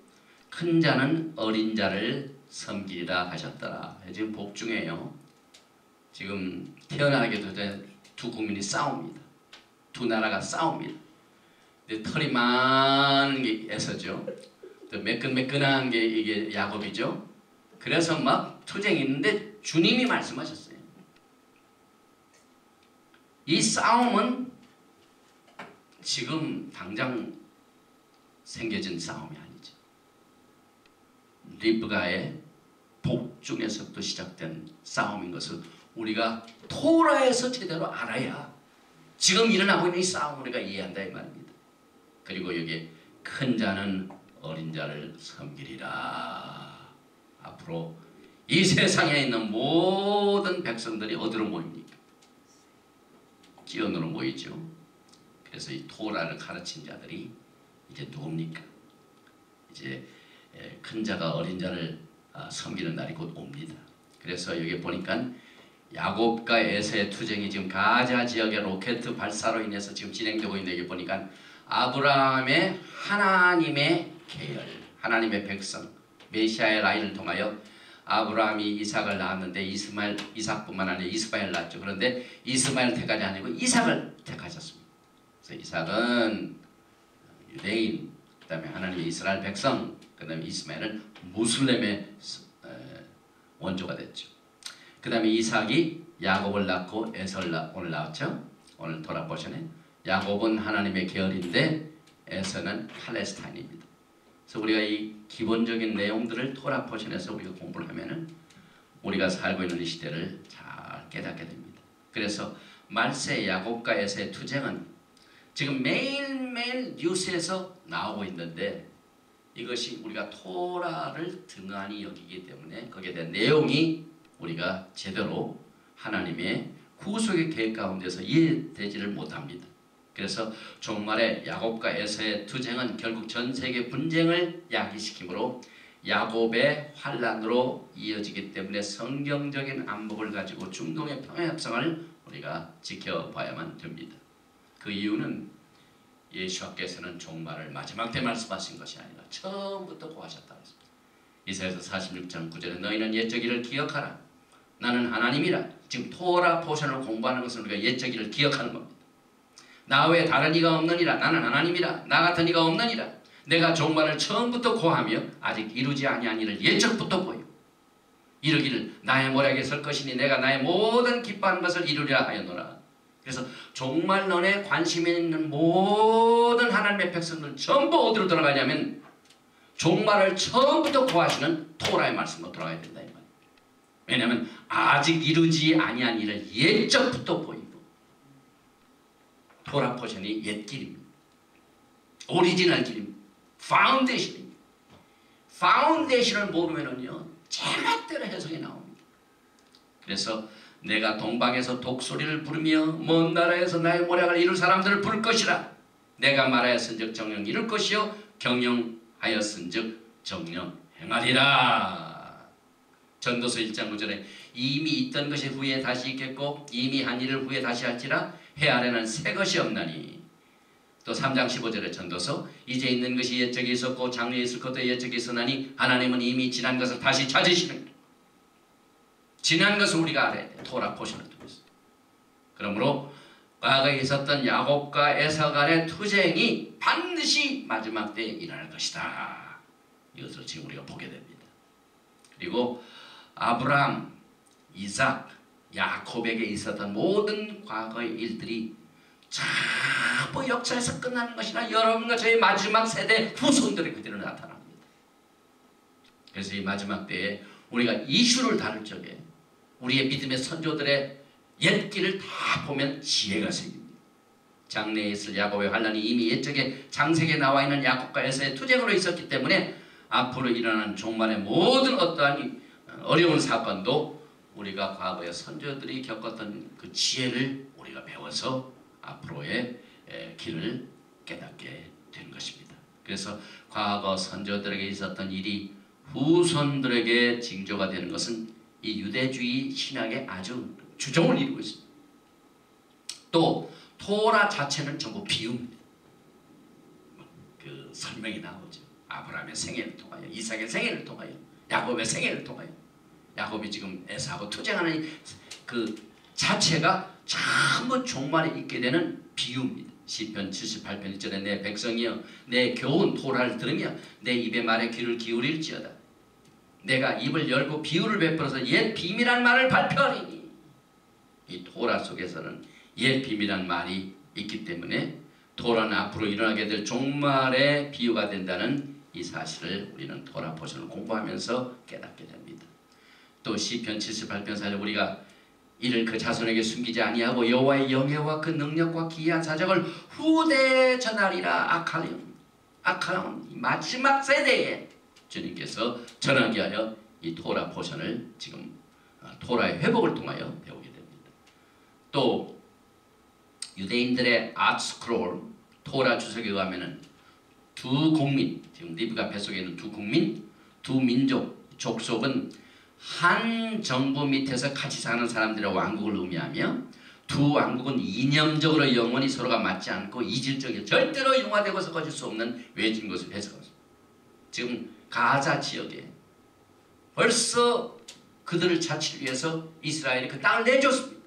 큰 자는 어린 자를 섬기리라 하셨더라. 지금 복중에요. 지금 태어나기도 전에 두 국민이 싸웁니다. 두 나라가 싸웁니다. 근데 털이 많은 게 에서죠. 또 매끈매끈한 게 이게 야곱이죠. 그래서 막 투쟁이 있는데 주님이 말씀하셨어요. 이 싸움은 지금 당장 생겨진 싸움이 아니죠. 리브가의 복중에서부터 시작된 싸움인 것을 우리가 토라에서 제대로 알아야 지금 일어나고 있는 이 싸움을 우리가 이해한다 이 말입니다. 그리고 여기에 큰 자는 어린 자를 섬기리라. 앞으로 이 세상에 있는 모든 백성들이 어디로 모입니까? 지연으로 모이죠. 그래서 이 토라를 가르친 자들이 이제 누굽니까? 이제 큰 자가 어린 자를 섬기는 날이 곧 옵니다. 그래서 여기 보니까 야곱과 에서의 투쟁이 지금 가자 지역의 로켓 발사로 인해서 지금 진행되고 있는 여기 보니까 아브라함의 하나님의 계열, 하나님의 백성, 메시아의 라인을 통하여 아브라함이 이삭을 낳았는데 이삭뿐만 아니라 이스마엘 낳았죠. 그런데 이스마엘 택하지 아니고 이삭을 택하셨습니다. 그래서 이삭은 유대인, 그 다음에 하나님의 이스라엘 백성, 그 다음에 이스마엘은 무슬림의 원조가 됐죠. 그 다음에 이삭이 야곱을 낳고 에서를 오늘 낳았죠. 오늘 토라 포션에 야곱은 하나님의 계열인데 에서는 팔레스타인입니다. 그래서 우리가 이 기본적인 내용들을 토라 포션에서 우리가 공부를 하면은 우리가 살고 있는 이 시대를 잘 깨닫게 됩니다. 그래서 말세 야곱과 에서의 투쟁은 지금 매일매일 뉴스에서 나오고 있는데 이것이 우리가 토라를 등한히 여기기 때문에 거기에 대한 내용이 우리가 제대로 하나님의 구속의 계획 가운데서 이해되지를 못합니다. 그래서 종말에 야곱과 에서의 투쟁은 결국 전 세계 분쟁을 야기시키므로 야곱의 환란으로 이어지기 때문에 성경적인 안목을 가지고 중동의 평화 협상을 우리가 지켜봐야만 됩니다. 그 이유는 예수께서는 종말을 마지막 때 말씀하신 것이 아니라 처음부터 고하셨다. 이사야서 46장 9절에 너희는 옛적 일을 기억하라. 나는 하나님이라. 지금 토라 포션을 공부하는 것은 우리가 옛적 일을 기억하는 겁니다. 나 외에 다른 이가 없느니라. 나는 하나님이라. 나 같은 이가 없느니라. 내가 종말을 처음부터 고하며 아직 이루지 아니한 일을 옛적부터 보여 이르기를 나의 모략에 설 것이니 내가 나의 모든 기뻐하는 것을 이루리라 하였노라. 그래서 종말 논에 관심이 있는 모든 하나님의 백성들 전부 어디로 돌아가냐면 종말을 처음부터 고하시는 토라의 말씀으로 돌아가야 된다 이 말이에요. 왜냐하면 아직 이루지 아니한 일을 옛적부터 보이고 토라 포션이 옛길입니다. 오리지널 길입니다. 파운데이션입니다. 파운데이션을 모르면은요 제멋대로 해석이 나옵니다. 그래서 내가 동방에서 독소리를 부르며 먼 나라에서 나의 모략을 이룰 사람들을 부를 것이라. 내가 말하였은즉 정령 이룰 것이요 경영하였은즉 정령 행하리라. 전도서 1장 9절에 이미 있던 것이 후에 다시 있겠고 이미 한 일을 후에 다시 할지라 해 아래는 새 것이 없나니. 또 3장 15절에 전도서 이제 있는 것이 옛적에 있었고 장래에 있을 것도 옛적에 있었나니 하나님은 이미 지난 것을 다시 찾으시는 거예요. 지난 것을 우리가 알아야 돼요. 토라 포션을 통해서. 그러므로 과거에 있었던 야곱과 에서 간의 투쟁이 반드시 마지막 때에 일어날 것이다. 이것을 지금 우리가 보게 됩니다. 그리고 아브라함, 이삭, 야곱에게 있었던 모든 과거의 일들이 전부 역사에서 끝나는 것이나 여러분과 저희 마지막 세대 후손들이 그대로 나타납니다. 그래서 이 마지막 때에 우리가 이슈를 다룰 적에 우리의 믿음의 선조들의 옛길을 다 보면 지혜가 생깁니다. 장래에 있을 야곱의 환란이 이미 옛적에 장세기에 나와 있는 야곱과 에서의 투쟁으로 있었기 때문에 앞으로 일어나는 종말의 모든 어떠한 어려운 사건도 우리가 과거의 선조들이 겪었던 그 지혜를 우리가 배워서 앞으로의 길을 깨닫게 된 것입니다. 그래서 과거 선조들에게 있었던 일이 후손들에게 징조가 되는 것은 이 유대주의 신학의 아주 주종을 이루고 있습니다. 또 토라 자체는 전부 비유입니다. 그 설명이 나오죠. 아브라함의 생애를 통하여, 이삭의 생애를 통하여, 야곱의 생애를 통하여. 야곱이 지금 에사하고 투쟁하는 그 자체가 전부 종말에 있게 되는 비유입니다. 시편 78편 1절에 내 백성이여 내 교훈 토라를 들으며 내 입의 말에 귀를 기울일지어다. 내가 입을 열고 비유를 베풀어서 옛 비밀한 말을 발표하리니. 이 토라 속에서는 옛 비밀한 말이 있기 때문에 토라는 앞으로 일어나게 될 종말의 비유가 된다는 이 사실을 우리는 토라 포션을 공부하면서 깨닫게 됩니다. 또 시편 78편 4절 우리가 이를 그 자손에게 숨기지 아니하고 여호와의 영예와 그 능력과 기이한 사적을 후대에 전하리라. 아칼라온 마지막 세대에 주님께서 전하게 하여 이 토라 포션을 지금 토라의 회복을 통하여 배우게 됩니다. 또 유대인들의 아트스크롤 토라 주석에 의하면은 두 국민, 지금 리브가 뱃속에 있는 두 국민, 두 민족, 족속은 한 정부 밑에서 같이 사는 사람들의 왕국을 의미하며 두 왕국은 이념적으로 영원히 서로가 맞지 않고 이질적이고 절대로 융화되고 섞어질 수 없는 외진 것을 해석합니다. 지금 가자 지역에 벌써 그들을 자치를 위해서 이스라엘이 그 땅을 내줬습니다.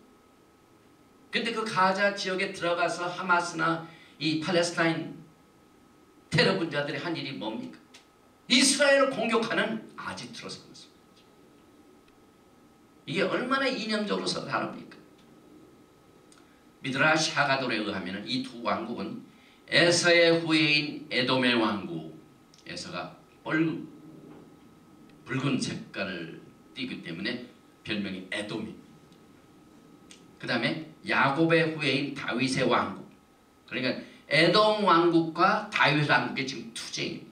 근데 그 가자 지역에 들어가서 하마스나 이 팔레스타인 테러 분자들이 한 일이 뭡니까? 이스라엘을 공격하는 아지트로 삼았습니다. 이게 얼마나 이념적으로 다릅니까? 미드라시 하가돌에 의하면 이 두 왕국은 에서의 후예인 에돔의 왕국, 에서가 붉은 색깔을 띠기 때문에 별명이 에돔입니다. 그 다음에 야곱의 후예인 다윗의 왕국, 그러니까 에돔 왕국과 다윗 왕국의 지금 투쟁입니다.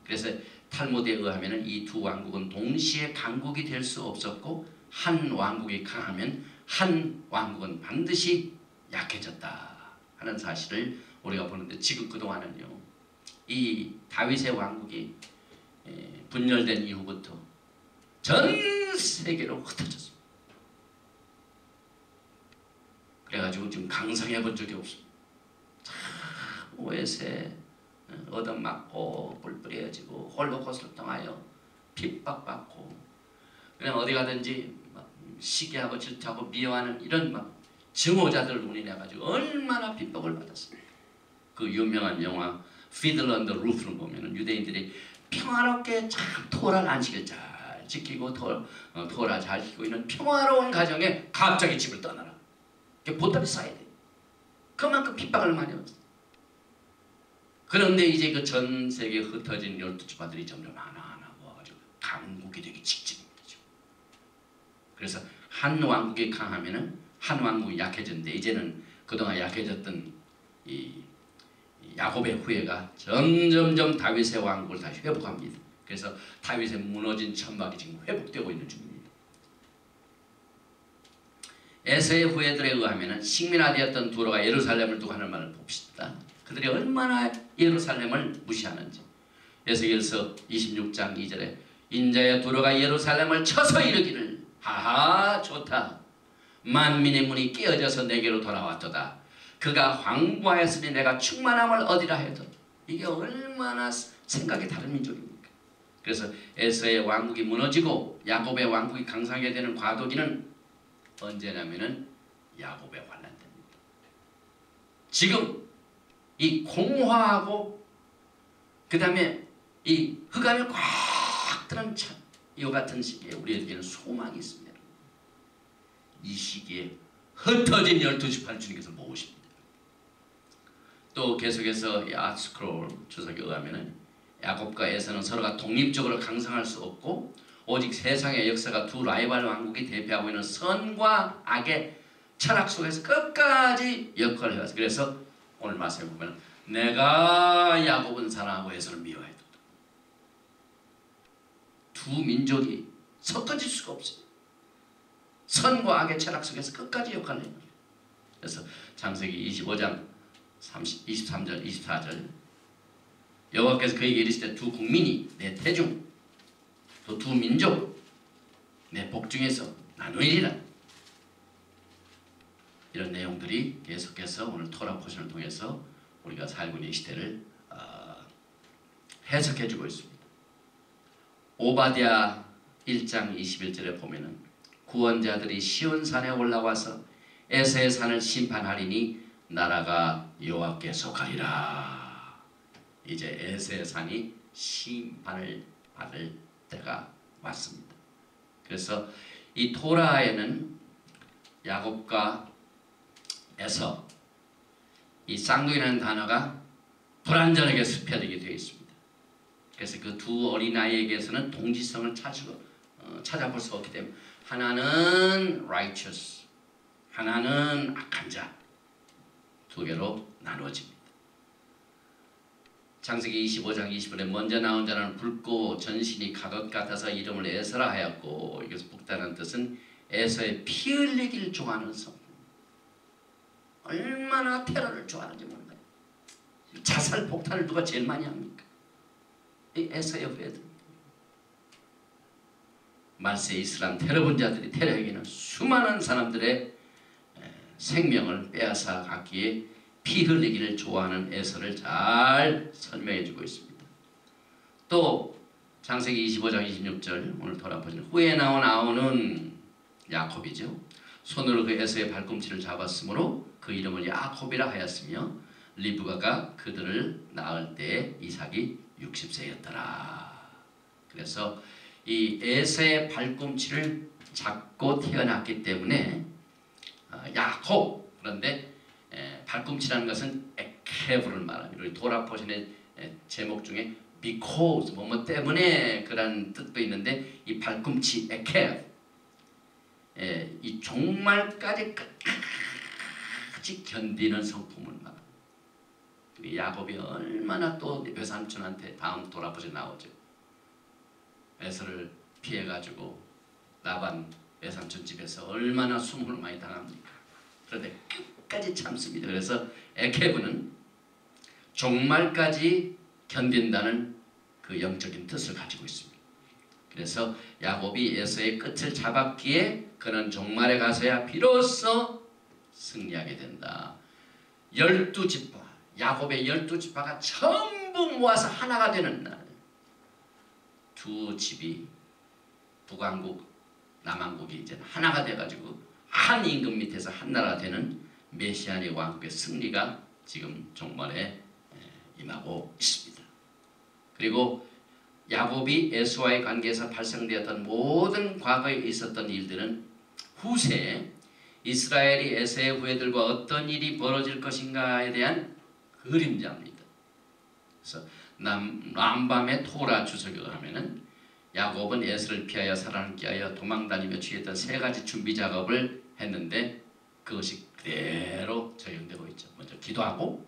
그래서 탈무드에 의하면 이 두 왕국은 동시에 강국이 될 수 없었고 한 왕국이 강하면 한 왕국은 반드시 약해졌다 하는 사실을 우리가 보는데, 지금 그동안은요 이 다윗의 왕국이 분열된 이후부터 전 세계로 흩어졌습니다. 그래가지고 지금 강성해 본 적이 없습니다. 참 오해세 얻어맞고 뿔뿔이어지고 홀로코스트를 통하여 핍박받고 그냥 어디 가든지 막 시기하고 질투하고 미워하는 이런 막 증오자들을 운인해가지고 얼마나 핍박을 받았어요. 그 유명한 영화 Fiddler on the Roof를 보면은 유대인들이 평화롭게 참 토라 안식을 잘 지키고 토라 잘 지키고 있는 평화로운 가정에 갑자기 집을 떠나라. 보답이 쌓여야 돼. 그만큼 핍박을 많이 받았어요. 그런데 이제 그 전 세계에 흩어진 12지파들이 점점 하나하나 모아가지고 강국이 되기 직전이죠. 그래서 한 왕국이 강하면은 한 왕국이 약해졌는데 이제는 그동안 약해졌던 이 야곱의 후예가 점점점 다윗의 왕국을 다시 회복합니다. 그래서 다윗의 무너진 천막이 지금 회복되고 있는 중입니다. 에서의 후예들에 의하면 식민아되었던 두로가 예루살렘을 두고 하는 말을 봅시다. 그들이 얼마나 예루살렘을 무시하는지. 에스겔서 26장 2절에 인자의 두로가 예루살렘을 쳐서 이르기를 하하 좋다. 만민의 문이 깨어져서 내게로 돌아왔도다. 그가 황무하였으니 내가 충만함을 얻으라 해도. 이게 얼마나 생각이 다른 민족입니까? 그래서 에서의 왕국이 무너지고 야곱의 왕국이 강성하게 되는 과도기는 언제냐면은 야곱의 환난 때입니다. 지금 이 공허하고 그 다음에 이 흑암이 꽉 드는 이와 같은 시기에 우리에게는 소망이 있습니다. 이 시기에 흩어진 12지파를 주님께서 모으십니다. 또 계속해서 이 아스크롤 주석에 의하면 야곱과 에서는 서로가 독립적으로 강성할 수 없고 오직 세상의 역사가 두 라이벌 왕국이 대표하고 있는 선과 악의 철학 속에서 끝까지 역할을 해왔어요. 그래서 오늘 말씀에 보면 내가 야곱은 사랑하고 에서는 미워해도 두 민족이 섞어질 수가 없어요. 선과 악의 철학 속에서 끝까지 역할을 해요. 그래서 창세기 25장 23절 24절 여호와께서 그에게 이르시되 두 국민이 내 태중 또 두 민족 내 복중에서 나누리라. 이런 내용들이 계속해서 오늘 토라 포션을 통해서 우리가 살고 있는 이 시대를 해석해주고 있습니다. 오바댜 1장 21절에 보면은 구원자들이 시온산에 올라와서 에서의 산을 심판하리니 나라가 여호와께 속하리라. 이제 에서의 산이 심판을 받을 때가 왔습니다. 그래서 이 토라에는 야곱과 에서 이 쌍둥이라는 단어가 불완전하게 습혀지게 되어 있습니다. 그래서 그 두 어린아이에게서는 동지성을 찾아볼 수 없기 때문에 하나는 righteous, 하나는 악한 자, 두 개로 나누어집니다. 창세기 25장 20절에 먼저 나온 자는 붉고 전신이 가것 같아서 이름을 에서라 하였고 이것을 북다는 뜻은 에서의 피 흘리기를 좋아하는 성. 얼마나 테러를 좋아하는지 모르는 거예요. 자살 폭탄을 누가 제일 많이 합니까? 이 에서의 후예들. 말세 이슬람 테러분자들이 테러에게는 수많은 사람들의 생명을 빼앗아 갔기에 피 흘리기를 좋아하는 에서를 잘 설명해 주고 있습니다. 또 창세기 25장 26절 오늘 돌아보시는 후에 나온 아우는 야곱이죠. 손으로 그 에서의 발꿈치를 잡았으므로 그 이름을 야곱이라 하였으며 리브가가 그들을 낳을 때 이삭이 60세였더라. 그래서 이 에서의 발꿈치를 잡고 태어났기 때문에 야곱, 그런데 발꿈치라는 것은 에케브를 말합니다. 우리 도라 포션의 제목 중에 because 뭐뭐 때문에 그런 뜻도 있는데 이 발꿈치 에케브, 이 종말까지 끝까지 견디는 성품을 말합니다. 야곱이 얼마나 또 외삼촌한테 다음 도라 포션 나오죠. 에서를 피해가지고 라반 외삼촌 집에서 얼마나 수모를 많이 당합니까? 그런데 끝까지 참습니다. 그래서 에케브는 종말까지 견딘다는 그 영적인 뜻을 가지고 있습니다. 그래서 야곱이 에서의 끝을 잡았기에 그는 종말에 가서야 비로소 승리하게 된다. 12지파, 야곱의 12지파가 전부 모아서 하나가 되는 날, 두 집이 북왕국, 남왕국이 이제 하나가 돼가지고 한 임금 밑에서 한 나라가 되는 메시아의 왕국의 승리가 지금 종말에 임하고 있습니다. 그리고 야곱이 에서와의 관계에서 발생되었던 모든 과거에 있었던 일들은 후세에 이스라엘이 에서의 후예들과 어떤 일이 벌어질 것인가에 대한 그림자입니다. 그래서 남밤에 토라 주석을 하면은 야곱은 에서를 피하여 사람을 피하여 도망다니며 취했던 세 가지 준비 작업을 했는데 그것이 그대로 적용되고 있죠. 먼저 기도하고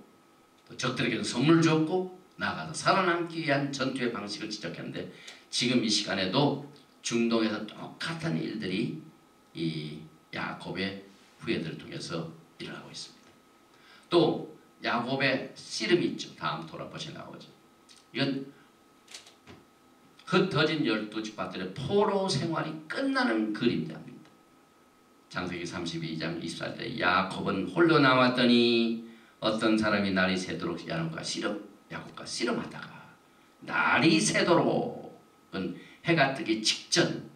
또 적들에게도 선물 줬고 나아가서 살아남기 위한 전투의 방식을 지적했는데 지금 이 시간에도 중동에서 똑같은 일들이 이 야곱의 후예들을 통해서 일어나고 있습니다. 또 야곱의 씨름이 있죠. 다음 토라봇에 나오죠. 이건 흩어진 12지파들의 포로 생활이 끝나는 그림자입니다. 창세기 32장 24절에 야곱은 홀로 남았더니 어떤 사람이 날이 새도록 야곱과 씨름하다가 날이 새도록은 해가 뜨기 직전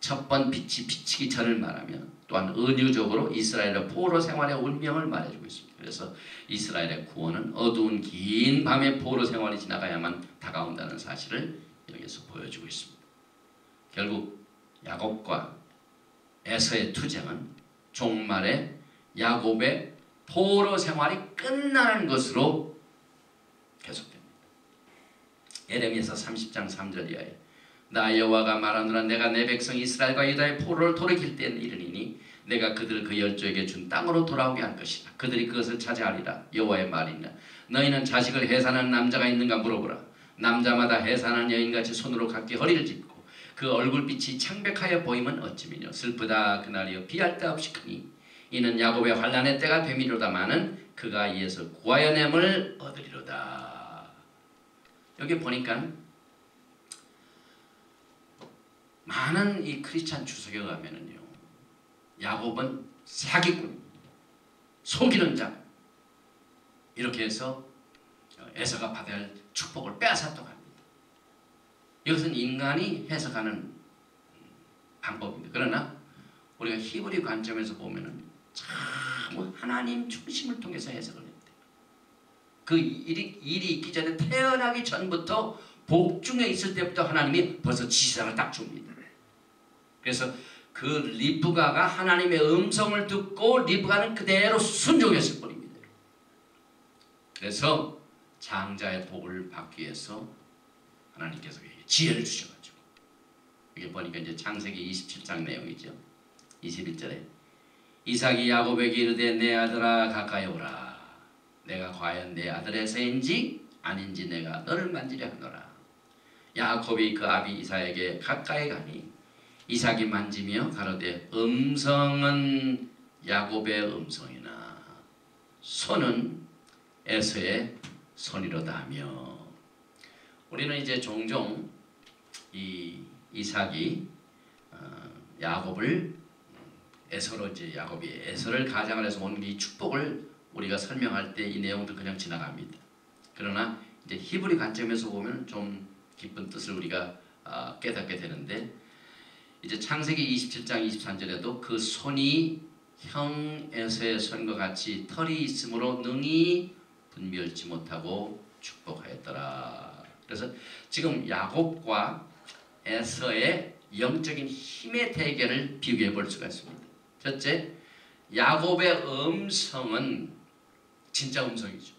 첫 번 빛이 비치기 전을 말하며 또한 은유적으로 이스라엘의 포로 생활의 운명을 말해주고 있습니다. 그래서 이스라엘의 구원은 어두운 긴 밤의 포로 생활이 지나가야만 다가온다는 사실을 여기서 보여주고 있습니다. 결국 야곱과 에서의 투쟁은 종말에 야곱의 포로 생활이 끝나는 것으로 계속됩니다. 예레미야서 30장 3절 이하에 나 여호와가 말하노라 내가 내 백성 이스라엘과 유다의 포로를 돌이킬 때는 이르니니 내가 그들을 그 열조에게 준 땅으로 돌아오게 할 것이다. 그들이 그것을 차지하리라. 여호와의 말이니라. 너희는 자식을 해산하는 남자가 있는가 물어보라. 남자마다 해산한 여인같이 손으로 각기 허리를 짚고 그 얼굴빛이 창백하여 보이면 어찌미뇨. 슬프다 그날이여 비할 데 없이 크니 이는 야곱의 환난의 때가 되미로다마는 그가 이에서 구하여 냄을 얻으리로다. 여기 보니까 많은 이 크리스찬 주석에 가면은요, 야곱은 사기꾼, 속이는 자 이렇게 해서 에서가 받아야 할 축복을 빼앗았다고 합니다. 이것은 인간이 해석하는 방법입니다. 그러나 우리가 히브리 관점에서 보면은 참 하나님 중심을 통해서 해석을 했대요. 그 일이 있기 전에 태어나기 전부터 복중에 있을 때부터 하나님이 벌써 지시사를 딱 줍니다. 그래서 그 리브가가 하나님의 음성을 듣고 리브가는 그대로 순종했을 뿐입니다. 그래서 장자의 복을 받기 위해서 하나님께서 지혜를 주셔가지고 이게 보니까 이제 창세기 27장 내용이죠. 21절에 이삭이 야곱에게 이르되 내 아들아 가까이 오라. 내가 과연 내 아들 에서인지 아닌지 내가 너를 만지려 하노라. 야곱이 그 아비 이삭에게 가까이 가니 이삭이 만지며 가로되 음성은 야곱의 음성이나 손은 에서의 손이로다 하며 우리는 이제 종종 이 이삭이 야곱을 에서로 이제 야곱이 에서를 가장을 해서 온 이 축복을 우리가 설명할 때 이 내용도 그냥 지나갑니다. 그러나 이제 히브리 관점에서 보면 좀 깊은 뜻을 우리가 깨닫게 되는데 이제 창세기 27장 23절에도 그 손이 형 에서의 손과 같이 털이 있으므로 능히 분별치 못하고 축복하였더라. 그래서 지금 야곱과 에서의 영적인 힘의 대결을 비교해 볼 수가 있습니다. 첫째, 야곱의 음성은 진짜 음성이죠.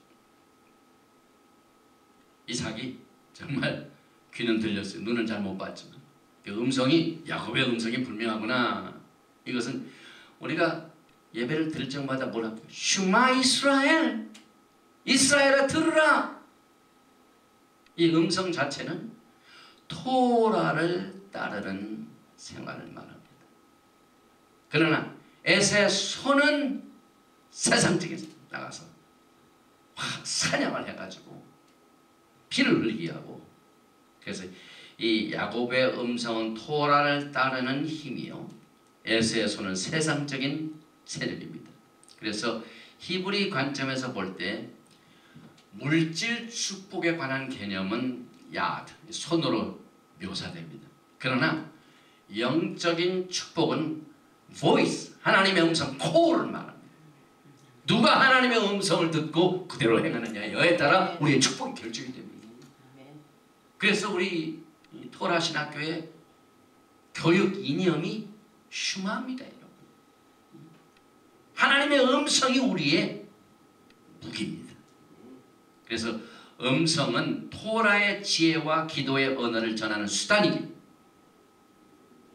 이삭이 정말 귀는 들렸어요. 눈은 잘 못 봤지만 그 음성이 야곱의 음성이 분명하구나. 이것은 우리가 예배를 드릴 적마다 뭐라고 슈마 이스라엘, 이스라엘아 들으라. 이 음성 자체는 토라를 따르는 생활을 말합니다. 그러나 에서의 손은 세상적에 나가서 사냥을 해가지고 피를 흘리게 하고 그래서 이 야곱의 음성은 토라를 따르는 힘이요 에서의 손은 세상적인 세력입니다. 그래서 히브리 관점에서 볼 때 물질 축복에 관한 개념은 yard, 손으로 묘사됩니다. 그러나 영적인 축복은 voice, 하나님의 음성, call을 말합니다. 누가 하나님의 음성을 듣고 그대로 행하느냐에 따라 우리의 축복이 결정이 됩니다. 그래서 우리 토라 신학교의 교육 이념이 슈마입니다. 여러분. 하나님의 음성이 우리의 무기입니다. 그래서 음성은 토라의 지혜와 기도의 언어를 전하는 수단이기.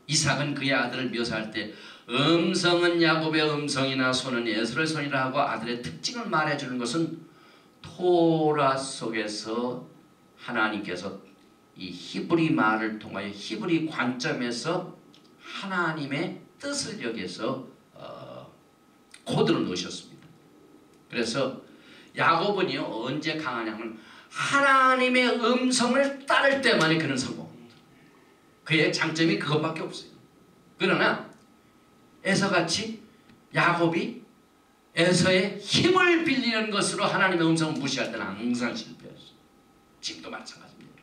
이삭은 그의 아들을 묘사할 때 음성은 야곱의 음성이나 손은 에서의 손이라 하고 아들의 특징을 말해주는 것은 토라 속에서 하나님께서 이 히브리 말을 통하여 히브리 관점에서 하나님의 뜻을 여기서 코드를 넣으셨습니다. 그래서 야곱은요 언제 강하냐면 하나님의 음성을 따를 때만이 그는 성공합니다. 그의 장점이 그것밖에 없어요. 그러나 에서같이 야곱이 에서의 힘을 빌리는 것으로 하나님의 음성을 무시할 때는 항상 실패했어요. 지금도 마찬가지입니다.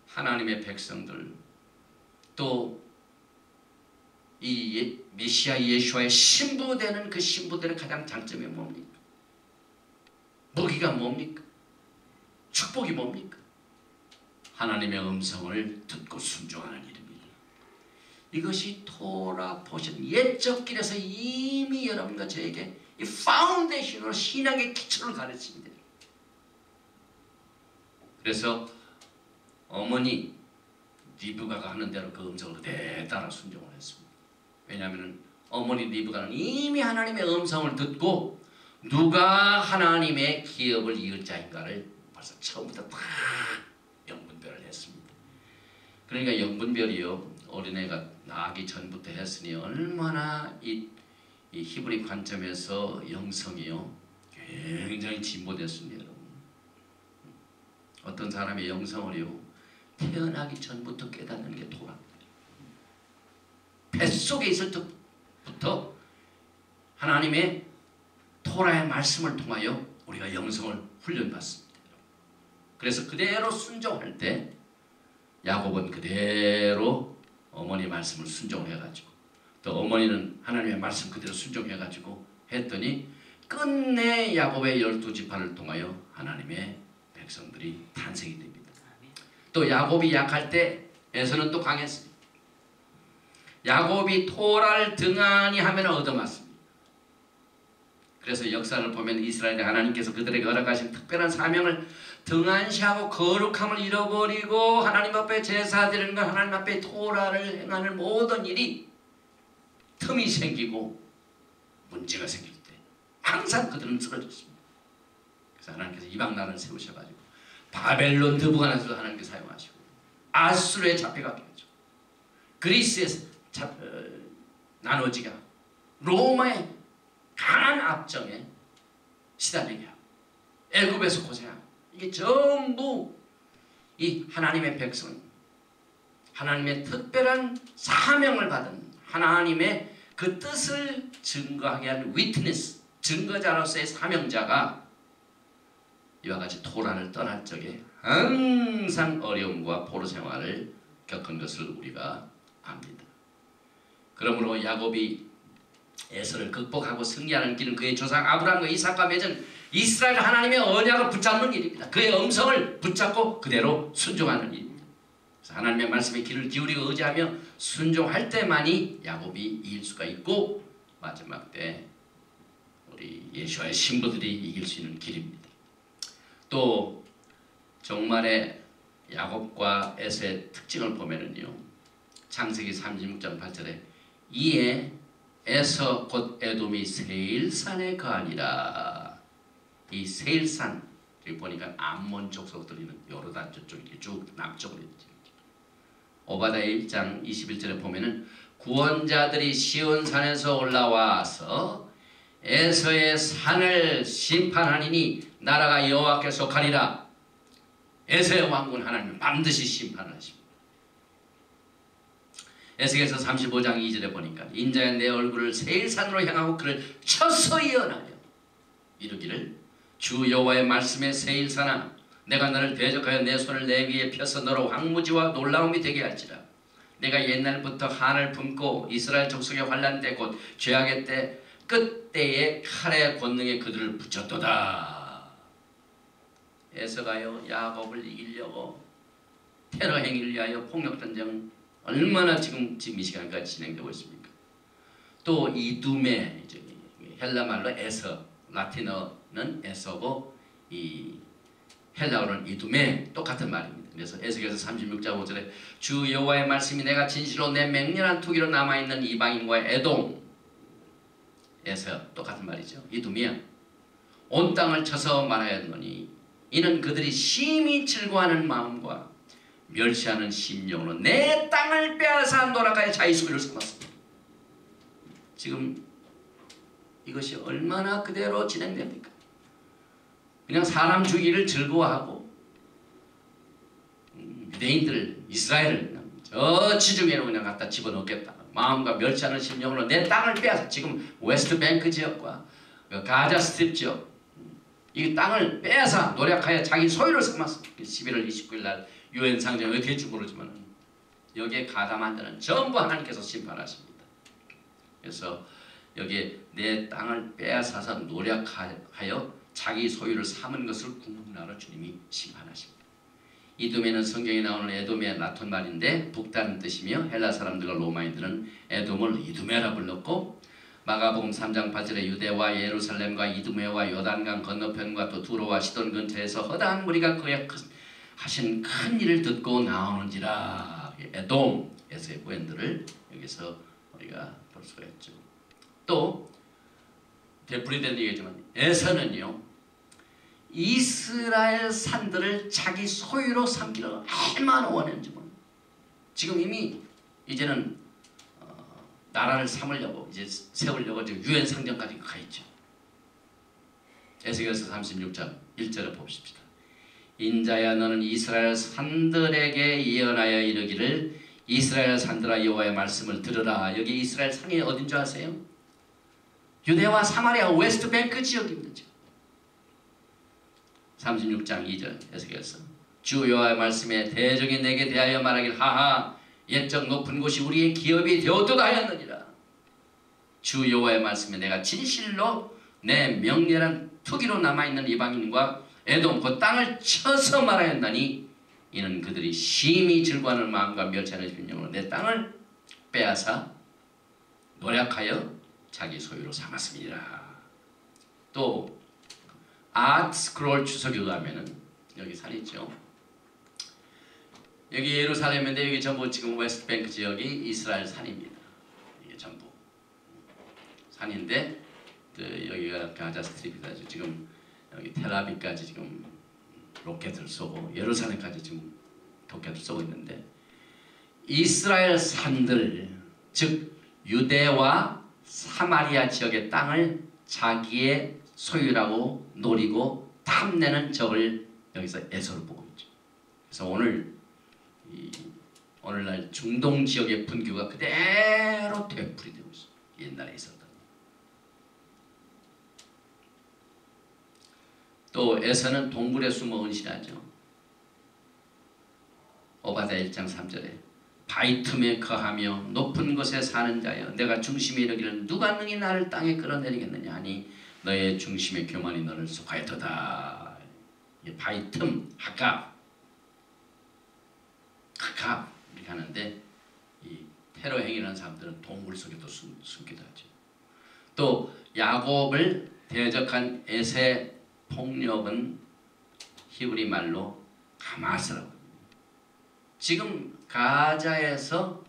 하나님의 백성들 또 이 메시아 예수와의 신부되는 그 신부들의 가장 장점이 뭡니까? 무기가 뭡니까? 축복이 뭡니까? 하나님의 음성을 듣고 순종하는 일입니다. 이것이 토라 포션 옛적 길에서 이미 여러분과 저에게 이 파운데이션으로 신앙의 기초를 가르칩니다. 그래서 어머니 리브가가 하는 대로 그 음성을 그대로 따라 순종을 했습니다. 왜냐하면 어머니 리브가는 이미 하나님의 음성을 듣고 누가 하나님의 기업을 이을 자인가를 벌써 처음부터 다 영분별을 했습니다. 그러니까 영분별이요 어린애가 나기 전부터 했으니 얼마나 이 히브리 관점에서 영성이요 굉장히 진보됐습니다. 어떤 사람의 영성을요 태어나기 전부터 깨닫는 게 토라입니다. 뱃속에 있을 때부터 하나님의 토라의 말씀을 통하여 우리가 영성을 훈련받습니다. 그래서 그대로 순종할 때 야곱은 그대로 어머니 말씀을 순종을 해가지고 또 어머니는 하나님의 말씀 그대로 순종해가지고 했더니 끝내 야곱의 12지파를 통하여 하나님의 백성들이 탄생이 됩니다. 또 야곱이 약할 때 에서는 또 강했어요. 야곱이 토라를 등한히 하면 얻어맞습니다. 그래서 역사를 보면 이스라엘의 하나님께서 그들에게 허락하신 특별한 사명을 등한시하고 거룩함을 잃어버리고 하나님 앞에 제사드리는 것, 하나님 앞에 토라를 행하는 모든 일이 틈이 생기고 문제가 생길 때 항상 그들은 쓰러졌습니다. 그래서 하나님께서 이방 나라를 세우셔가지고 바벨론 느부갓네살도 하나님께 사용하시고 아수르에 잡혀가게 하죠. 그리스에 나눠지게 하고 로마의 강한 압정에 시달리게 하고 애굽에서 고생하고 이게 전부 이 하나님의 백성 하나님의 특별한 사명을 받은 하나님의 그 뜻을 증거하게 한 위트니스 증거자로서의 사명자가 이와 같이 토라를 떠날 적에 항상 어려움과 포로 생활을 겪은 것을 우리가 압니다. 그러므로 야곱이 에서를 극복하고 승리하는 길은 그의 조상 아브라함과 이삭과 맺은 이스라엘 하나님의 언약을 붙잡는 일입니다. 그의 음성을 붙잡고 그대로 순종하는 일입니다. 그래서 하나님의 말씀에 귀를 기울이고 의지하며 순종할 때만이 야곱이 이길 수가 있고 마지막 때 우리 예수와의 신부들이 이길 수 있는 길입니다. 또 정말의 야곱과 에서의 특징을 보면은요. 창세기 36장 8절에 이에 에서 곧 에돔이 세일산에 거하니라. 이 세일산 여기 보니까 암몬 족속들이 있는 요르단 저쪽에 쭉 남쪽으로 있죠. 오바댜 1장 21절에 보면은 구원자들이 시온산에서 올라와서 에서의 산을 심판하니니 나라가 여호와께 속하리라. 에서의 왕군 하나님은 반드시 심판을 하십니다. 에스겔서 35장 2절에 보니까 인자의 내 얼굴을 세일산으로 향하고 그를 쳐서 예언하며 이르기를 주 여호와의 말씀에 세일산아 내가 너를 대적하여 내 손을 내 위에 펴서 너로 황무지와 놀라움이 되게 할지라. 내가 옛날부터 한을 품고 이스라엘 족속의 환난 때 곧 죄악의 때 끝때에 칼의 권능에 그들을 붙였도다. 에서가요 야곱을 이기려고 테러 행위를 위하여 폭력전쟁 얼마나 지금 이 시간까지 진행되고 있습니까? 또 이두메, 헬라말로 에서, 라틴어는 에서고 이 헬라어는 이두메 똑같은 말입니다. 그래서 에스겔서 36장 5절에 주 여호와의 말씀이 내가 진실로 내 맹렬한 투기로 남아있는 이방인과 에돔, 에서 똑같은 말이죠. 이두메야 온 땅을 쳐서 말하였노니 이는 그들이 심히 즐거워하는 마음과 멸시하는 심령으로 내 땅을 빼앗아 노략하여 자기 소유를 삼았습니다. 지금 이것이 얼마나 그대로 진행됩니까? 그냥 사람 죽이기를 즐거워하고 유대인들, 이스라엘을 그냥 저 지중해로 그냥 갖다 집어넣겠다. 마음과 멸시하는 심령으로 내 땅을 빼앗아 지금 웨스트뱅크 지역과 가자 스트립 지역 이 땅을 빼앗아 노략하여 자기 소유를 삼았습니다. 11월 29일 날 유엔 상정 어떻게 될지 모르지만 여기에 가담한 자는 전부 하나님께서 심판하십니다. 그래서 여기에 내 땅을 빼앗아서 노략하여 자기 소유를 삼은 것을 국문하러 주님이 심판하십니다. 이돔에는 성경에 나오는 에돔의 라틴 말인데 북다는 뜻이며 헬라 사람들과 로마인들은 에돔을 이두메라 불렀고 마가복음 3장 8절에 유대와 예루살렘과 이두메와 요단강 건너편과 또 두로와 시돈 근처에서 허다한 무리가 그의 하신 큰 일을 듣고 나오는지라. 에돔에서의 구현들을 여기서 우리가 볼 수가 있죠. 또 되풀이된 얘기지만 에서는요 이스라엘 산들을 자기 소유로 삼기를 얼마나 원했는지 모릅니다. 지금 이미 이제는 나라를 삼으려고 이제 세우려고 지금 유엔 상정까지 가 있죠. 에스겔서 36장 1절을 봅시다. 인자야 너는 이스라엘 산들에게 예언하여 이르기를 이스라엘 산들아 여호와의 말씀을 들으라. 여기 이스라엘 산이 어딘 줄 아세요? 유대와 사마리아 웨스트뱅크 지역입니다. 36장 2절 에스겔서 주 여호와의 말씀에 대적이 내게 대하여 말하길 하하 옛적 높은 곳이 우리의 기업이 되었도다 하였느니라. 주 여호와의 말씀에 내가 진실로 내 명렬한 투기로 남아있는 이방인과 에돔 그 땅을 쳐서 말하였나니 이는 그들이 심히 즐거워하는 마음과 멸시하는 심령으로 내 땅을 빼앗아 노략하여 자기 소유로 삼았습니다. 또 아트스크롤 추석에 가면은 여기 산 있죠. 여기 예루살렘인데 여기 전부 지금 웨스트뱅크 지역이 이스라엘 산입니다. 이게 전부 산인데 여기가 가자 스트립이다. 지금 여기 텔아비까지 지금 로켓을 쏘고 예루살렘까지 지금 로켓을 쏘고 있는데 이스라엘 산들 즉 유대와 사마리아 지역의 땅을 자기의 소유라고 노리고 탐내는 적을 여기서 에서로 보고 있죠. 그래서 오늘날 중동 지역의 분규가 그대로 되풀이되고 있어요. 옛날에 있었던. 또 에서는 동굴에 숨어 은신하죠. 오바댜 1장 3절에 바위 틈에 거하며 높은 곳에 사는 자여 내가 중심에 이르기를 누가 능히 나를 땅에 끌어내리겠느냐 하니 너의 중심의 교만이 너를 속하였도다. 바위 틈 하갑 이렇게 하는데 이 테러 행위라는 사람들은 동굴 속에도 숨기도 하죠. 또 야곱을 대적한 에세 폭력은 히브리 말로 하마스라고 합니다. 지금 가자에서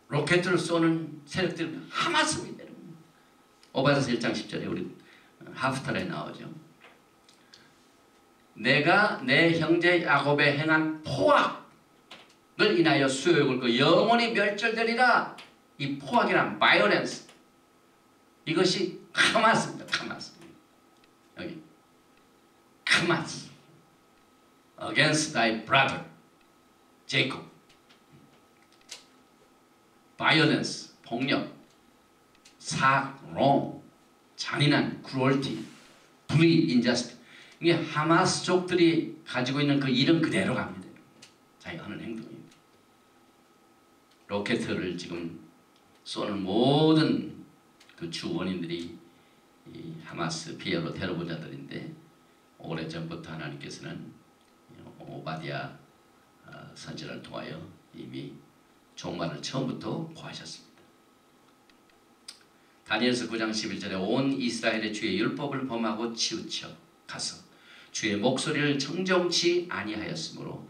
로켓을 쏘는 세력들은 하마스입니다. 오바댜서 1장 10절에 우리 하프탈에 나오죠. 내가 내 형제 야곱에 행한 포악을 인하여 수욕을 그 영원히 멸절되리라. 이 포악이란 바이오렌스 이것이 하마스입니다. 하마스 여기 하마스 against thy brother Jacob violence 폭력 wrong 잔인한 cruelty 불의 injustice 이게 하마스족들이 가지고 있는 그 이름 그대로 갑니다. 자기가 하는 행동이에요. 로켓을 지금 쏘는 모든 그 주 원인들이 이 하마스 피엘로 테러부자들인데, 오래전부터 하나님께서는 오바댜 선지자를 통하여 이미 종말을 처음부터 고하셨습니다. 다니엘서 9장 11절에 온 이스라엘의 주의 율법을 범하고 치우쳐 가서 주의 목소리를 정정치 아니하였으므로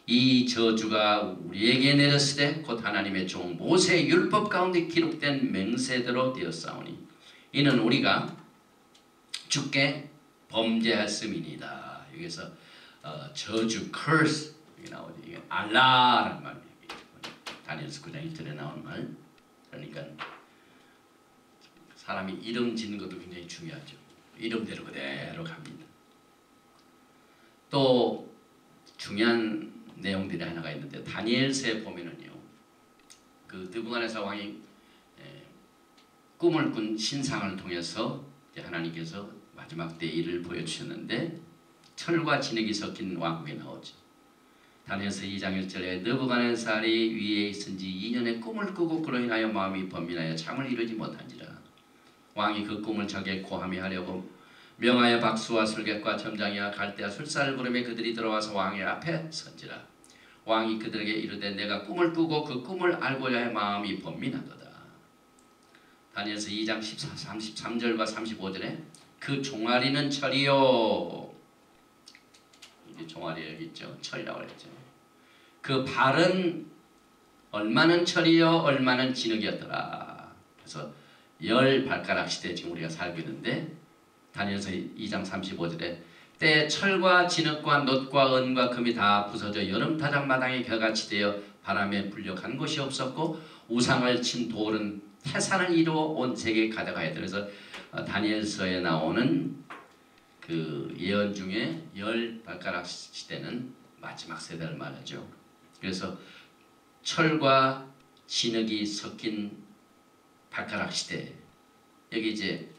이 저주가 우리에게 내렸으되 곧 하나님의 종 모세의 율법 가운데 기록된 맹세대로 되었사오니 이는 우리가 주께 범죄하였음이니이다. 여기서 저주 curse 여기 나오죠. 이게 알라라는 말이에요. 다니엘서 9장 1절에 나오는 말. 그러니까 사람이 이름 짓는 것도 굉장히 중요하죠. 이름대로 그대로 갑니다. 또 중요한 내용들이 하나가 있는데, 다니엘서에 보면은요, 그 느부갓네살 왕이 꿈을 꾼 신상을 통해서 하나님께서 마지막 때 일을 보여주셨는데, 철과 진흙이 섞인 왕국이 나오죠. 다니엘서 2장 1절에 느부갓네살이 위에 있은지 2년의 꿈을 꾸고 그로 인하여 마음이 번민하여 잠을 이루지 못한지라. 왕이 그 꿈을 적에 고함이 하려고 명하여 박수와 술객과 점장이와 갈대와 술사를 부르며 그들이 들어와서 왕의 앞에 선지라. 왕이 그들에게 이르되 내가 꿈을 꾸고 그 꿈을 알고자 해 마음이 번민하도다. 다니엘서 2장 33절과 35절에 그 종아리는 철이요, 이게 종아리 여기 있죠. 철이라고 그랬죠. 그 발은 얼마는 철이요 얼마는 진흙이었더라. 그래서 열 발가락 시대에 지금 우리가 살고 있는데, 다니엘서 2장 35절에 때 철과 진흙과 놋과 은과 금이 다 부서져 여름 타작마당에 겨같이 되어 바람에 불려 간 곳이 없었고 우상을 친 돌은 태산을 이루어 온 세계에 가득하였다. 그래서 다니엘서에 나오는 그 예언 중에 열 발가락 시대는 마지막 세대를 말하죠. 그래서 철과 진흙이 섞인 발가락 시대, 여기 이제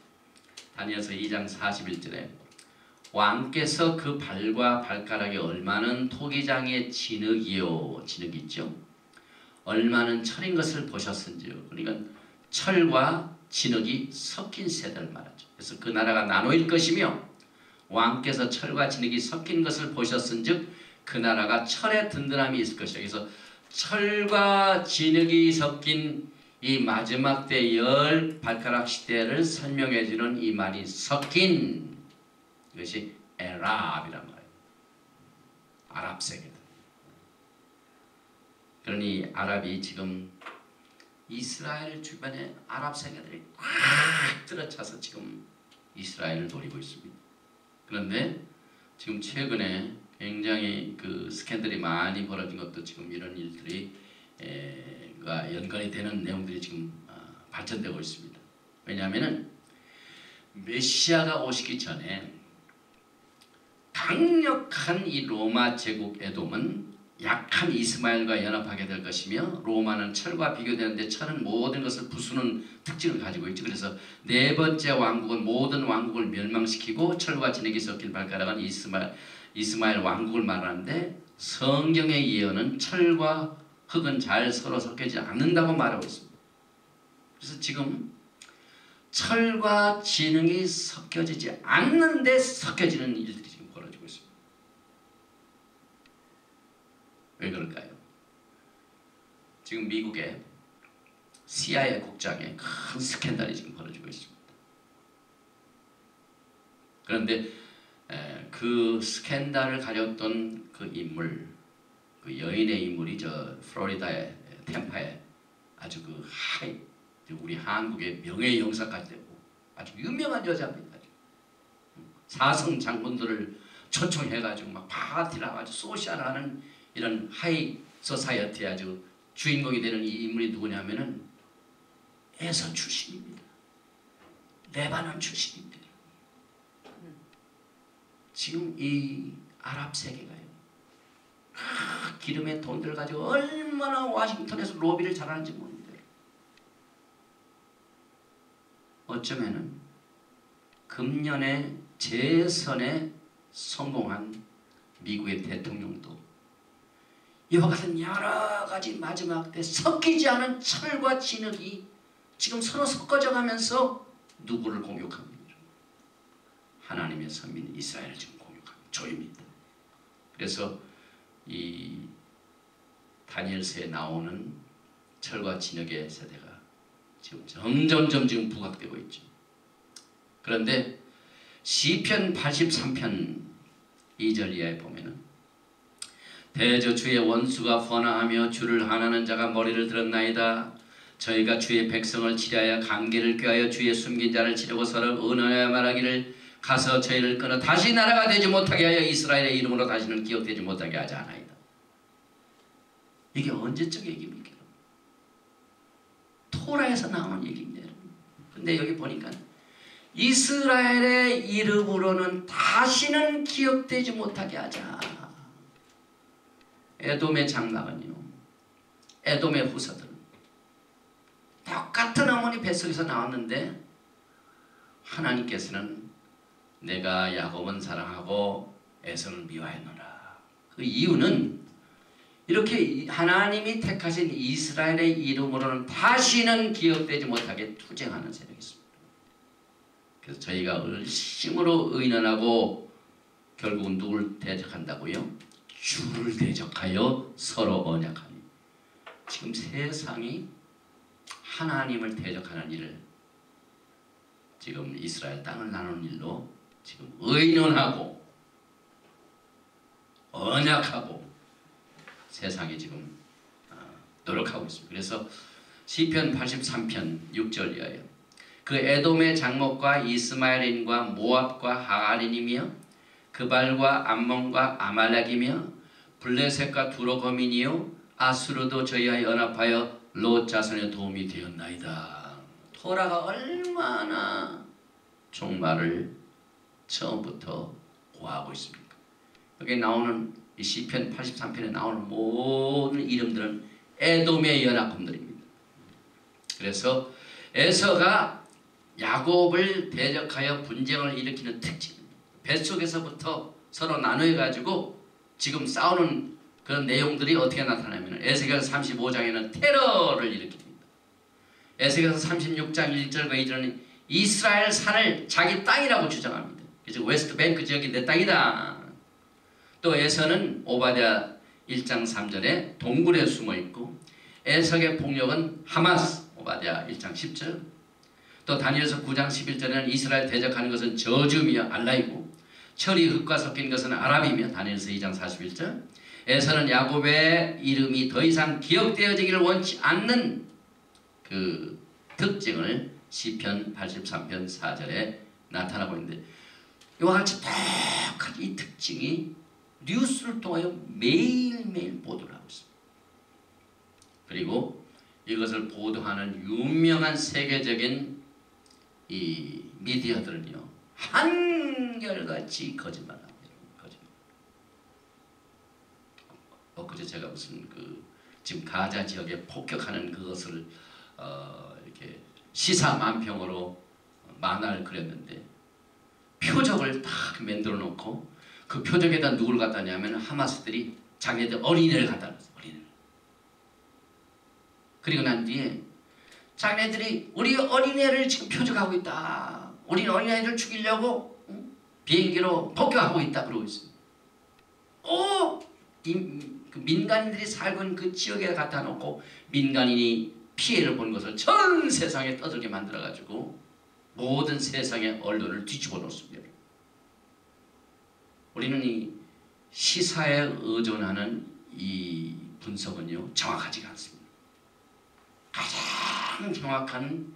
다니엘서 2장 41절에 왕께서 그 발과 발가락에 얼마는 토기장의 진흙이요, 진흙 있죠, 얼마는 철인 것을 보셨은지요. 그러니까 철과 진흙이 섞인 세대를 말하죠. 그래서 그 나라가 나눠일 것이며 왕께서 철과 진흙이 섞인 것을 보셨은즉 그 나라가 철의 든든함이 있을 것이다. 그래서 철과 진흙이 섞인 이 마지막 때 열 발가락 시대를 설명해 주는 이 말이 섞인 이것이 에랍이란 말이에요. 아랍 세계다. 그러니 아랍이 지금 이스라엘 주변에 아랍 세계들이 꽉 들어차서 지금 이스라엘을 노리고 있습니다. 그런데 지금 최근에 굉장히 그 스캔들이 많이 벌어진 것도 지금 이런 일들이 연관이 되는 내용들이 지금 발전되고 있습니다. 왜냐하면 메시아가 오시기 전에 강력한 이 로마 제국 에돔은 약한 이스마엘과 연합하게 될 것이며, 로마는 철과 비교되는데 철은 모든 것을 부수는 특징을 가지고 있죠. 그래서 네 번째 왕국은 모든 왕국을 멸망시키고 철과 진흙이 섞인 발가락은 이스마엘 왕국을 말하는데, 성경의 예언은 철과 흙은 잘 서로 섞이지 않는다고 말하고 있습니다. 그래서 지금 철과 진흙이 섞여지지 않는데 섞여지는 일들이 지금 벌어지고 있습니다. 왜 그럴까요? 지금 미국의 CIA 국장에 큰 스캔들이 지금 벌어지고 있습니다. 그런데 그 스캔들을 가졌던 그 인물, 그 여인의 인물이 저 플로리다의 템파에 아주 그 우리 한국의 명예 영사까지 되고 아주 유명한 여자입니다. 사성 장군들을 초청해가지고 막 파티를 아주 소셜하는 이런 하이 소사이어티 아주 주인공이 되는 이 인물이 누구냐면은 에서 출신입니다. 레바논 출신입니다. 지금 이 아랍 세계가요, 기름에 돈들 가지고 얼마나 워싱턴에서 로비를 잘하는지 모릅니다. 어쩌면은 금년의 재선의 성공한 미국의 대통령도 이와 같은 여러 가지 마지막 때 섞이지 않은 철과 진흙이 지금 서로 섞어져 가면서 누구를 공격합니다? 하나님의 선민 이스라엘을 지금 공격합니다. 조입니다. 그래서 이 다니엘서에 나오는 철과 진흙의 세대가 지금 점점 지금 부각되고 있죠. 그런데 시편 83편 2절 이하에 보면은 대저 주의 원수가 번화하며 주를 한하는 자가 머리를 들었나이다. 저희가 주의 백성을 치려하여 관계를 꾀하여 주의 숨긴 자를 치려고 서로 은하여 말하기를 가서 저희를 끊어 다시 나라가 되지 못하게 하여 이스라엘의 이름으로 다시는 기억되지 못하게 하지 않아이다. 이게 언제적 얘기입니까? 토라에서 나오는 얘기입니다. 근데 여기 보니까 이스라엘의 이름으로는 다시는 기억되지 못하게 하자. 에돔의 장막은요, 에돔의 후사들 똑같은 어머니 뱃속에서 나왔는데 하나님께서는 내가 야곱은 사랑하고 에서는 미워했노라. 그 이유는 이렇게 하나님이 택하신 이스라엘의 이름으로는 다시는 기억되지 못하게 투쟁하는 세력이 있습니다. 그래서 저희가 열심으로 의논하고 결국은 누굴 대적한다고요? 주를 대적하여 서로 언약하니. 지금 세상이 하나님을 대적하는 일을 지금 이스라엘 땅을 나누는 일로 지금 의논하고 언약하고 세상이 지금 노력하고 있습니다. 그래서 시편 83편 6절 이하에 그 에돔의 장목과 이스마엘인과 모압과 하갈인이며 그발과 암몬과 아말렉이며 블레셋과 두로거민이요 아수르도 저희와 연합하여 롯 자손의 도움이 되었나이다. 토라가 얼마나 종말을 처음부터 고하고 있습니까? 여기 나오는 이 시편 83편에 나오는 모든 이름들은 에돔의 연합군들입니다. 그래서 에서가 야곱을 대적하여 분쟁을 일으키는 특징입니다. 뱃속에서부터 서로 나누어가지고 지금 싸우는 그런 내용들이 어떻게 나타나면 에스겔서 35장에는 테러를 일으킵니다. 에스겔서 36장 1절과 2절은 이스라엘 산을 자기 땅이라고 주장합니다. 그래서 웨스트 뱅크 지역이 내 땅이다. 또 에서는 오바댜 1장 3절에 동굴에 숨어있고 에석의 폭력은 하마스 오바댜 1장 10절 또 다니엘서 9장 11절에는 이스라엘 대적하는 것은 저주며 알라이고 철이 흙과 섞인 것은 아랍이며 다니엘서 2장 41절 에서는 야곱의 이름이 더 이상 기억되어지기를 원치 않는 그 특징을 시편 83편 4절에 나타나고 있는데 이와 같이 똑같이 이 특징이 뉴스를 통하여 매일매일 보도를 하고 있습니다. 그리고 이것을 보도하는 유명한 세계적인 이 미디어들은요 한결같이 거짓말합니다. 거짓말. 엊그제 제가 무슨 그 지금 가자 지역에 폭격하는 그것을 이렇게 시사만평으로 만화를 그렸는데 표적을 딱 만들어 놓고 그 표적에다 누굴 갖다 냐면 하마스들이 자기네들 어린이를 갖다 놨어요. 어린이를. 그리고 난 뒤에 자기네들이 우리 어린애를 지금 표적하고 있다. 우리 어린애를 죽이려고 비행기로 폭격하고 있다. 그러고 있어요. 그 민간인들이 살고 있는 그 지역에 갖다 놓고 민간인이 피해를 본 것을 전 세상에 떠들게 만들어가지고 모든 세상의 언론을 뒤집어 놓습니다. 우리는 이 시사에 의존하는 이 분석은요 정확하지가 않습니다. 가장 정확한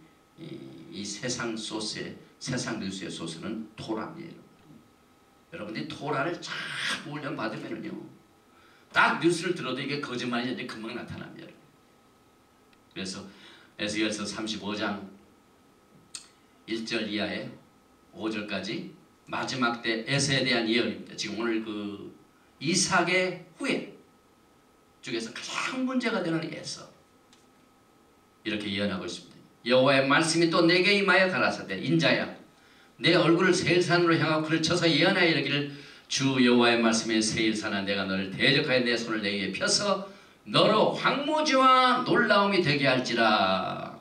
이 세상 소스의 세상 뉴스의 소스는 토라입니다. 여러분들이 토라를 잘 훈련 받으면요 딱 뉴스를 들어도 이게 거짓말인지 금방 나타납니다. 그래서 에스겔서 35장 1절 이하에 5절까지 마지막 때 에서에 대한 예언입니다. 지금 오늘 그 이삭의 후예 중에서 가장 문제가 되는 에서 이렇게 예언하고 있습니다. 여호와의 말씀이 또 내게 임하여 가라사대 인자야 내 얼굴을 세일산으로 향하고 그를 쳐서 예언하여 이르기를 주 여호와의 말씀에 세일사나 내가 너를 대적하여 내 손을 내게 펴서 너로 황무지와 놀라움이 되게 할지라.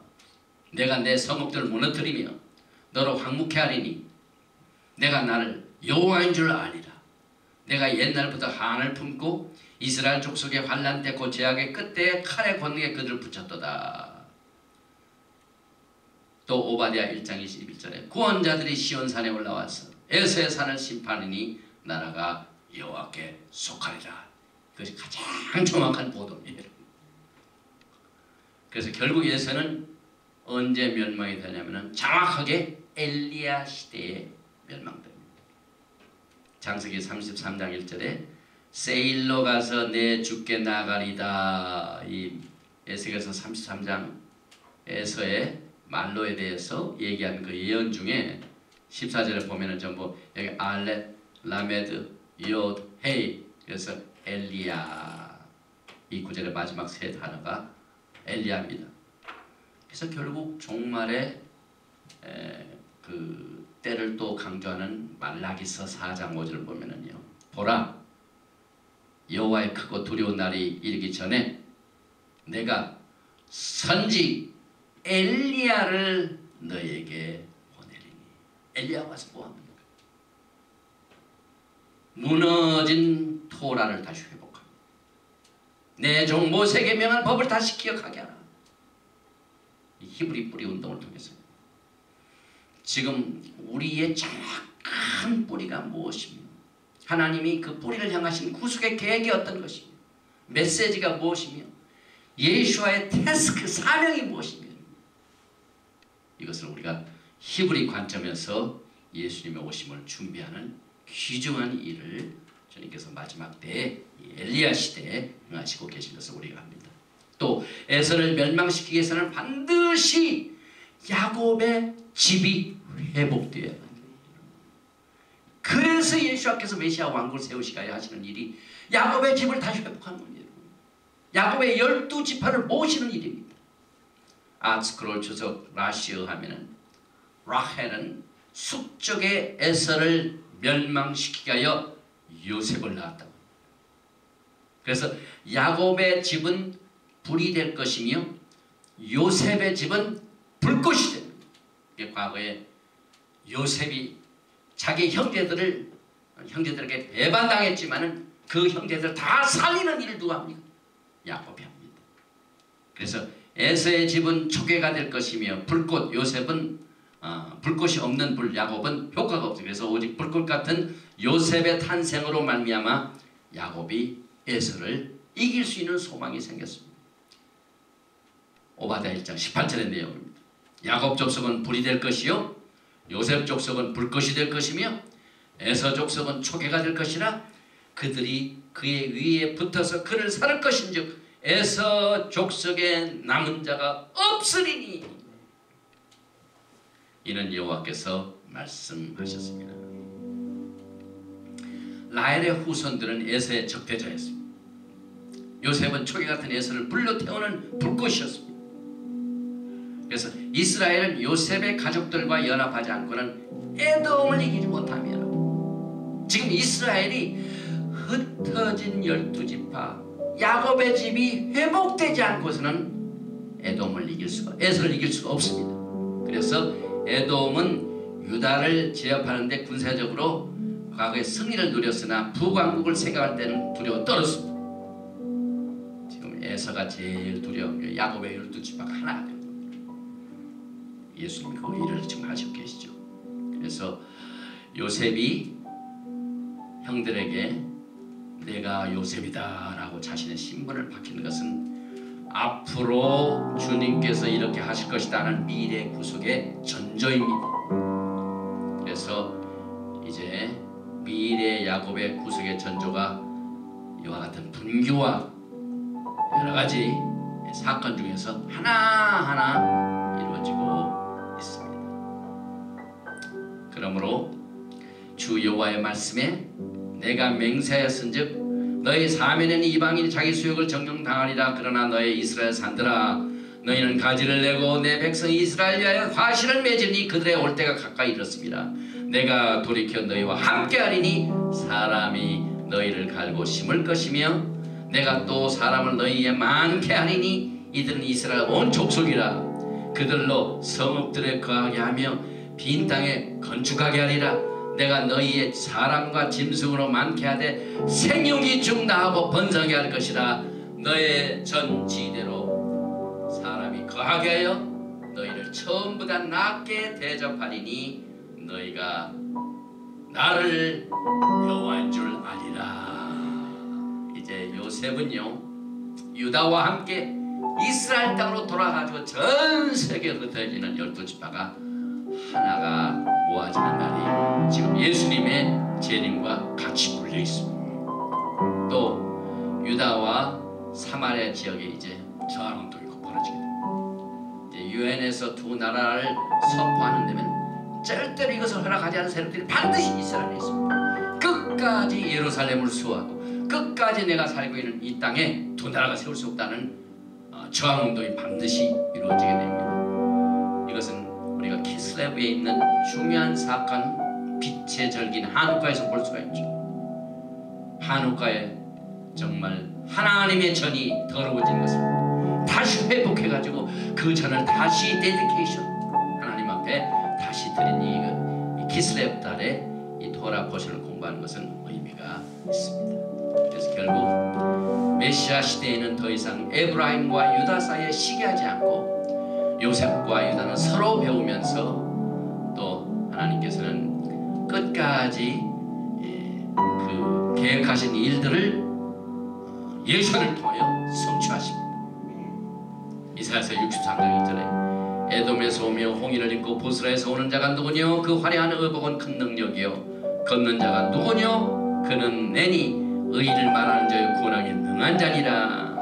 내가 내 성읍들을 무너뜨리며 너로 황무케 하리니 내가 나를 여호와인 줄 아리라. 내가 옛날부터 한을 품고 이스라엘 족속의 환난 때 곧 제약의 끝에 칼의 권능에 그들을 붙였도다. 또 오바댜 1장 21절에 구원자들이 시온산에 올라와서 에서의 산을 심판하니 나라가 여호와께 속하리라. 그것이 가장 정확한 보도입니다. 그래서 결국 에서는 언제 멸망이 되냐면 정확하게 엘리야 시대에 멸망됩니다. 창세기 33장 1절에 세일로 가서 내 주께 나가리다. 이 에스겔서 33장 에서의 말로에 대해서 얘기한 그 예언 중에 14절에 보면은 전부 여기 알렛, 라메드, 옅, 헤이, 그래서 엘리야, 이 구절의 마지막 세 단어가 엘리야입니다. 그래서 결국 종말의 그 때를 또 강조하는 말라기서 4장 5절을 보면은요, 보라 여호와의 크고 두려운 날이 이르기 전에 내가 선지 엘리야를 너에게 보내리니. 엘리야가 와서 뭐합니까? 무너진 토라를 다시 회복합니다. 내 종 모세에게 명한 법을 다시 기억하게 하라. 이 히브리 뿌리 운동을 통해서 지금 우리의 정확한 뿌리가 무엇이며 하나님이 그 뿌리를 향하신 구속의 계획이 어떤 것이며 메시지가 무엇이며 예수와의 태스크 사명이 무엇이며 이것을 우리가 히브리 관점에서 예수님의 오심을 준비하는 귀중한 일을 주님께서 마지막 때에 엘리야 시대에 행하시고 계신 것을 우리가 합니다. 또 에서를 멸망시키기 위해서는 반드시 야곱의 집이 회복되어야 합니다. 그래서 예수께서 메시아 왕국을 세우시가야 하시는 일이 야곱의 집을 다시 회복하는 겁니다. 야곱의 12지파를 모시는 일입니다. 아스크롤 주석 라시어 하면은 라헬은 숙적의 에서를 멸망시키기 위하여 요셉을 낳았다고. 그래서 야곱의 집은 불이 될 것이며 요셉의 집은 불꽃이 됩니다. 과거에 요셉이 자기 형제들에게 배반당했지만은 그 형제들 다 살리는 일을 누가 합니까? 야곱이 합니다. 그래서 에서의 집은 초계가 될 것이며 불꽃 요셉은 불꽃이 없는 야곱은 효과가 없어요. 그래서 오직 불꽃 같은 요셉의 탄생으로 말미암아 야곱이 에서를 이길 수 있는 소망이 생겼습니다. 오바댜 1장 18절의 내용입니다. 야곱 족속은 불이 될 것이요 요셉 족속은 불꽃이 될 것이며 에서 족속은 초계가 될 것이라 그들이 그의 위에 붙어서 그를 살을 것인즉 에서 족속에 남은 자가 없으리니 이는 여호와께서 말씀하셨습니다. 라헬의 후손들은 에서의 적대자였습니다. 요셉은 초계 같은 에서를 불러 태우는 불꽃이었습니다. 그래서 이스라엘은 요셉의 가족들과 연합하지 않고는 에돔을 이기지 못하며 지금 이스라엘이 흩어진 12지파 야곱의 집이 회복되지 않고서는 에돔을 이길 수가 에서를 이길 수가 없습니다. 그래서 에돔은 유다를 제압하는 데 군사적으로 과거에 승리를 누렸으나 북왕국을 생각할 때는 두려워 떨었습니다. 지금 에서가 제일 두려운 게 야곱의 12지파가 하나. 예수님이 그 일을 지금 하시고 계시죠. 그래서 요셉이 형들에게 내가 요셉이다 라고 자신의 신분을 밝히는 것은 앞으로 주님께서 이렇게 하실 것이다 하는 미래 구속의 전조입니다. 그래서 이제 미래 야곱의 구속의 전조가 이와 같은 분규와 여러가지 사건 중에서 하나하나 이루어지고 있습니다. 그러므로 주 여호와의 말씀에 내가 맹세하였은즉 너희 사면에는 이방인이 자기 수욕을 정령당하리라. 그러나 너희 이스라엘 산들아 너희는 가지를 내고 내 백성 이스라엘 위하여 화실을 맺으니 그들의 올 때가 가까이 이르렀습니다. 내가 돌이켜 너희와 함께하리니 사람이 너희를 갈고 심을 것이며 내가 또 사람을 너희에 많게 하리니 이들은 이스라엘 온 족속이라. 그들로 성읍들에 거하게 하며 빈 땅에 건축하게 하리라. 내가 너희의 사람과 짐승으로 많게 하되 생육이 중다하고 번성하게 할 것이라. 너의 전지대로 사람이 거하게 하여 너희를 처음보다 낮게 대접하리니 너희가 나를 여호와인 줄 아리라. 이제 요셉은요 유다와 함께 이스라엘 땅으로 돌아가지고 전 세계에 흩어지는 12지파가 하나가 모아지는 날이 지금 예수님의 재림과 같이 불려 있습니다. 또 유다와 사마리아 지역에 이제 저항운동이 벌어지게 됩니다. 이제 유엔에서 두 나라를 선포하는 데면 절대로 이것을 허락하지 않은 세력들이 반드시 이스라엘에 있습니다. 끝까지 예루살렘을 수호하고 끝까지 내가 살고 있는 이 땅에 두 나라가 세울 수 없다는 저항운동이 반드시 이루어지게 됩니다. 이것은 우리가 키슬레브에 있는 중요한 사건, 빛의 절기인 한우카에서 볼 수가 있죠. 한우카에 정말 하나님의 전이 더러워진 것을 다시 회복해가지고 그 전을 다시 데디케이션 하나님 앞에 다시 드린 이 키슬레브 달에 이 토라 포션을 공부하는 것은 의미가 있습니다. 그래서 결국 메시아 시대에는 더 이상 에브라임과 유다 사이에 시기하지 않고 요셉과 유다는 서로 배우면서 또 하나님께서는 끝까지 그 계획하신 일들을 예수를 통하여 성취하십니다. 이사야서 63장 1절에 에돔에서 오며 홍해를 입고 보스라에서 오는 자가 누구뇨? 그 화려한 의복은 큰 능력이요 걷는 자가 누구뇨? 그는 내니 의를 말하는 자의 구원하기 능한 자니라.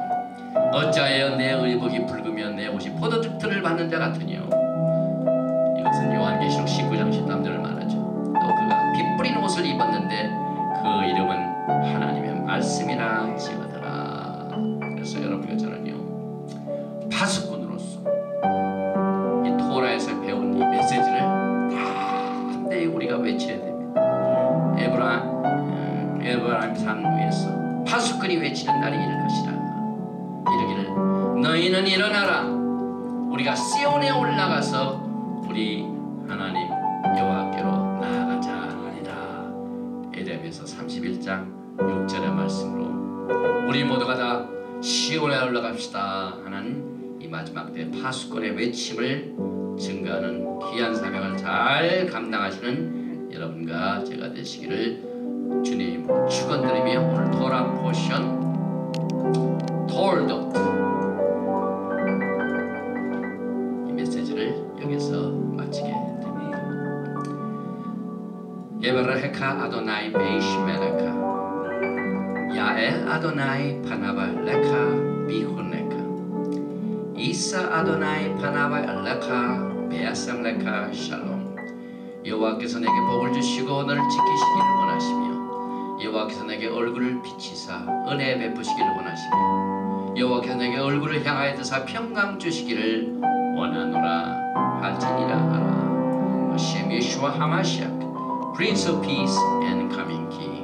어찌하여 내 의복이 붉으며 내 옷이 포도즙 털을 받는 자 같으뇨? 이것은 요한계시록 19장 13절을 말하죠. 또 그가 피 뿌린 옷을 입었는데 그 이름은 하나님의 말씀이라 지어더라. 그래서 여러분과 저는요 파수꾼으로서 이 토라에서 배운 이 메시지를 담대히 우리가 외쳐야 됩니다. 에브라임 산 위에서 파수꾼이 외치는 날이 이를 것이라. 이르기를 너희는 일어나라. 우리가 시온에 올라가서 우리 하나님 여호와께로 나아가자 하리라. 에레미야서 31장 6절의 말씀으로 우리 모두가 다 시온에 올라갑시다 하는 이 마지막 때 파수꾼의 외침을 증거하는 귀한 사명을 잘 감당하시는 여러분과 제가 되시기를 주님 이름으로 축원드리며 오늘 토라 포션 톨덧 이 메시지를 여기서 마치게 됩니다. 예바라헤카 아도나이 베이시메레카 야엘 아도나이 파나발 레카 비훈레카 이사 아도나이 파나발 레카 베아상 레카 샬롬. 여호와께서 내게 복을 주시고 너를 지키시기를 원하시며 여호와께서 내게 얼굴을 비치사 은혜 베푸시기를 원하시며 여호와께서 내게 얼굴을 향하여 드사 평강 주시기를 원하노라 할지니라 하라. 하셈 예슈아 하마시아 Prince of Peace and Coming King.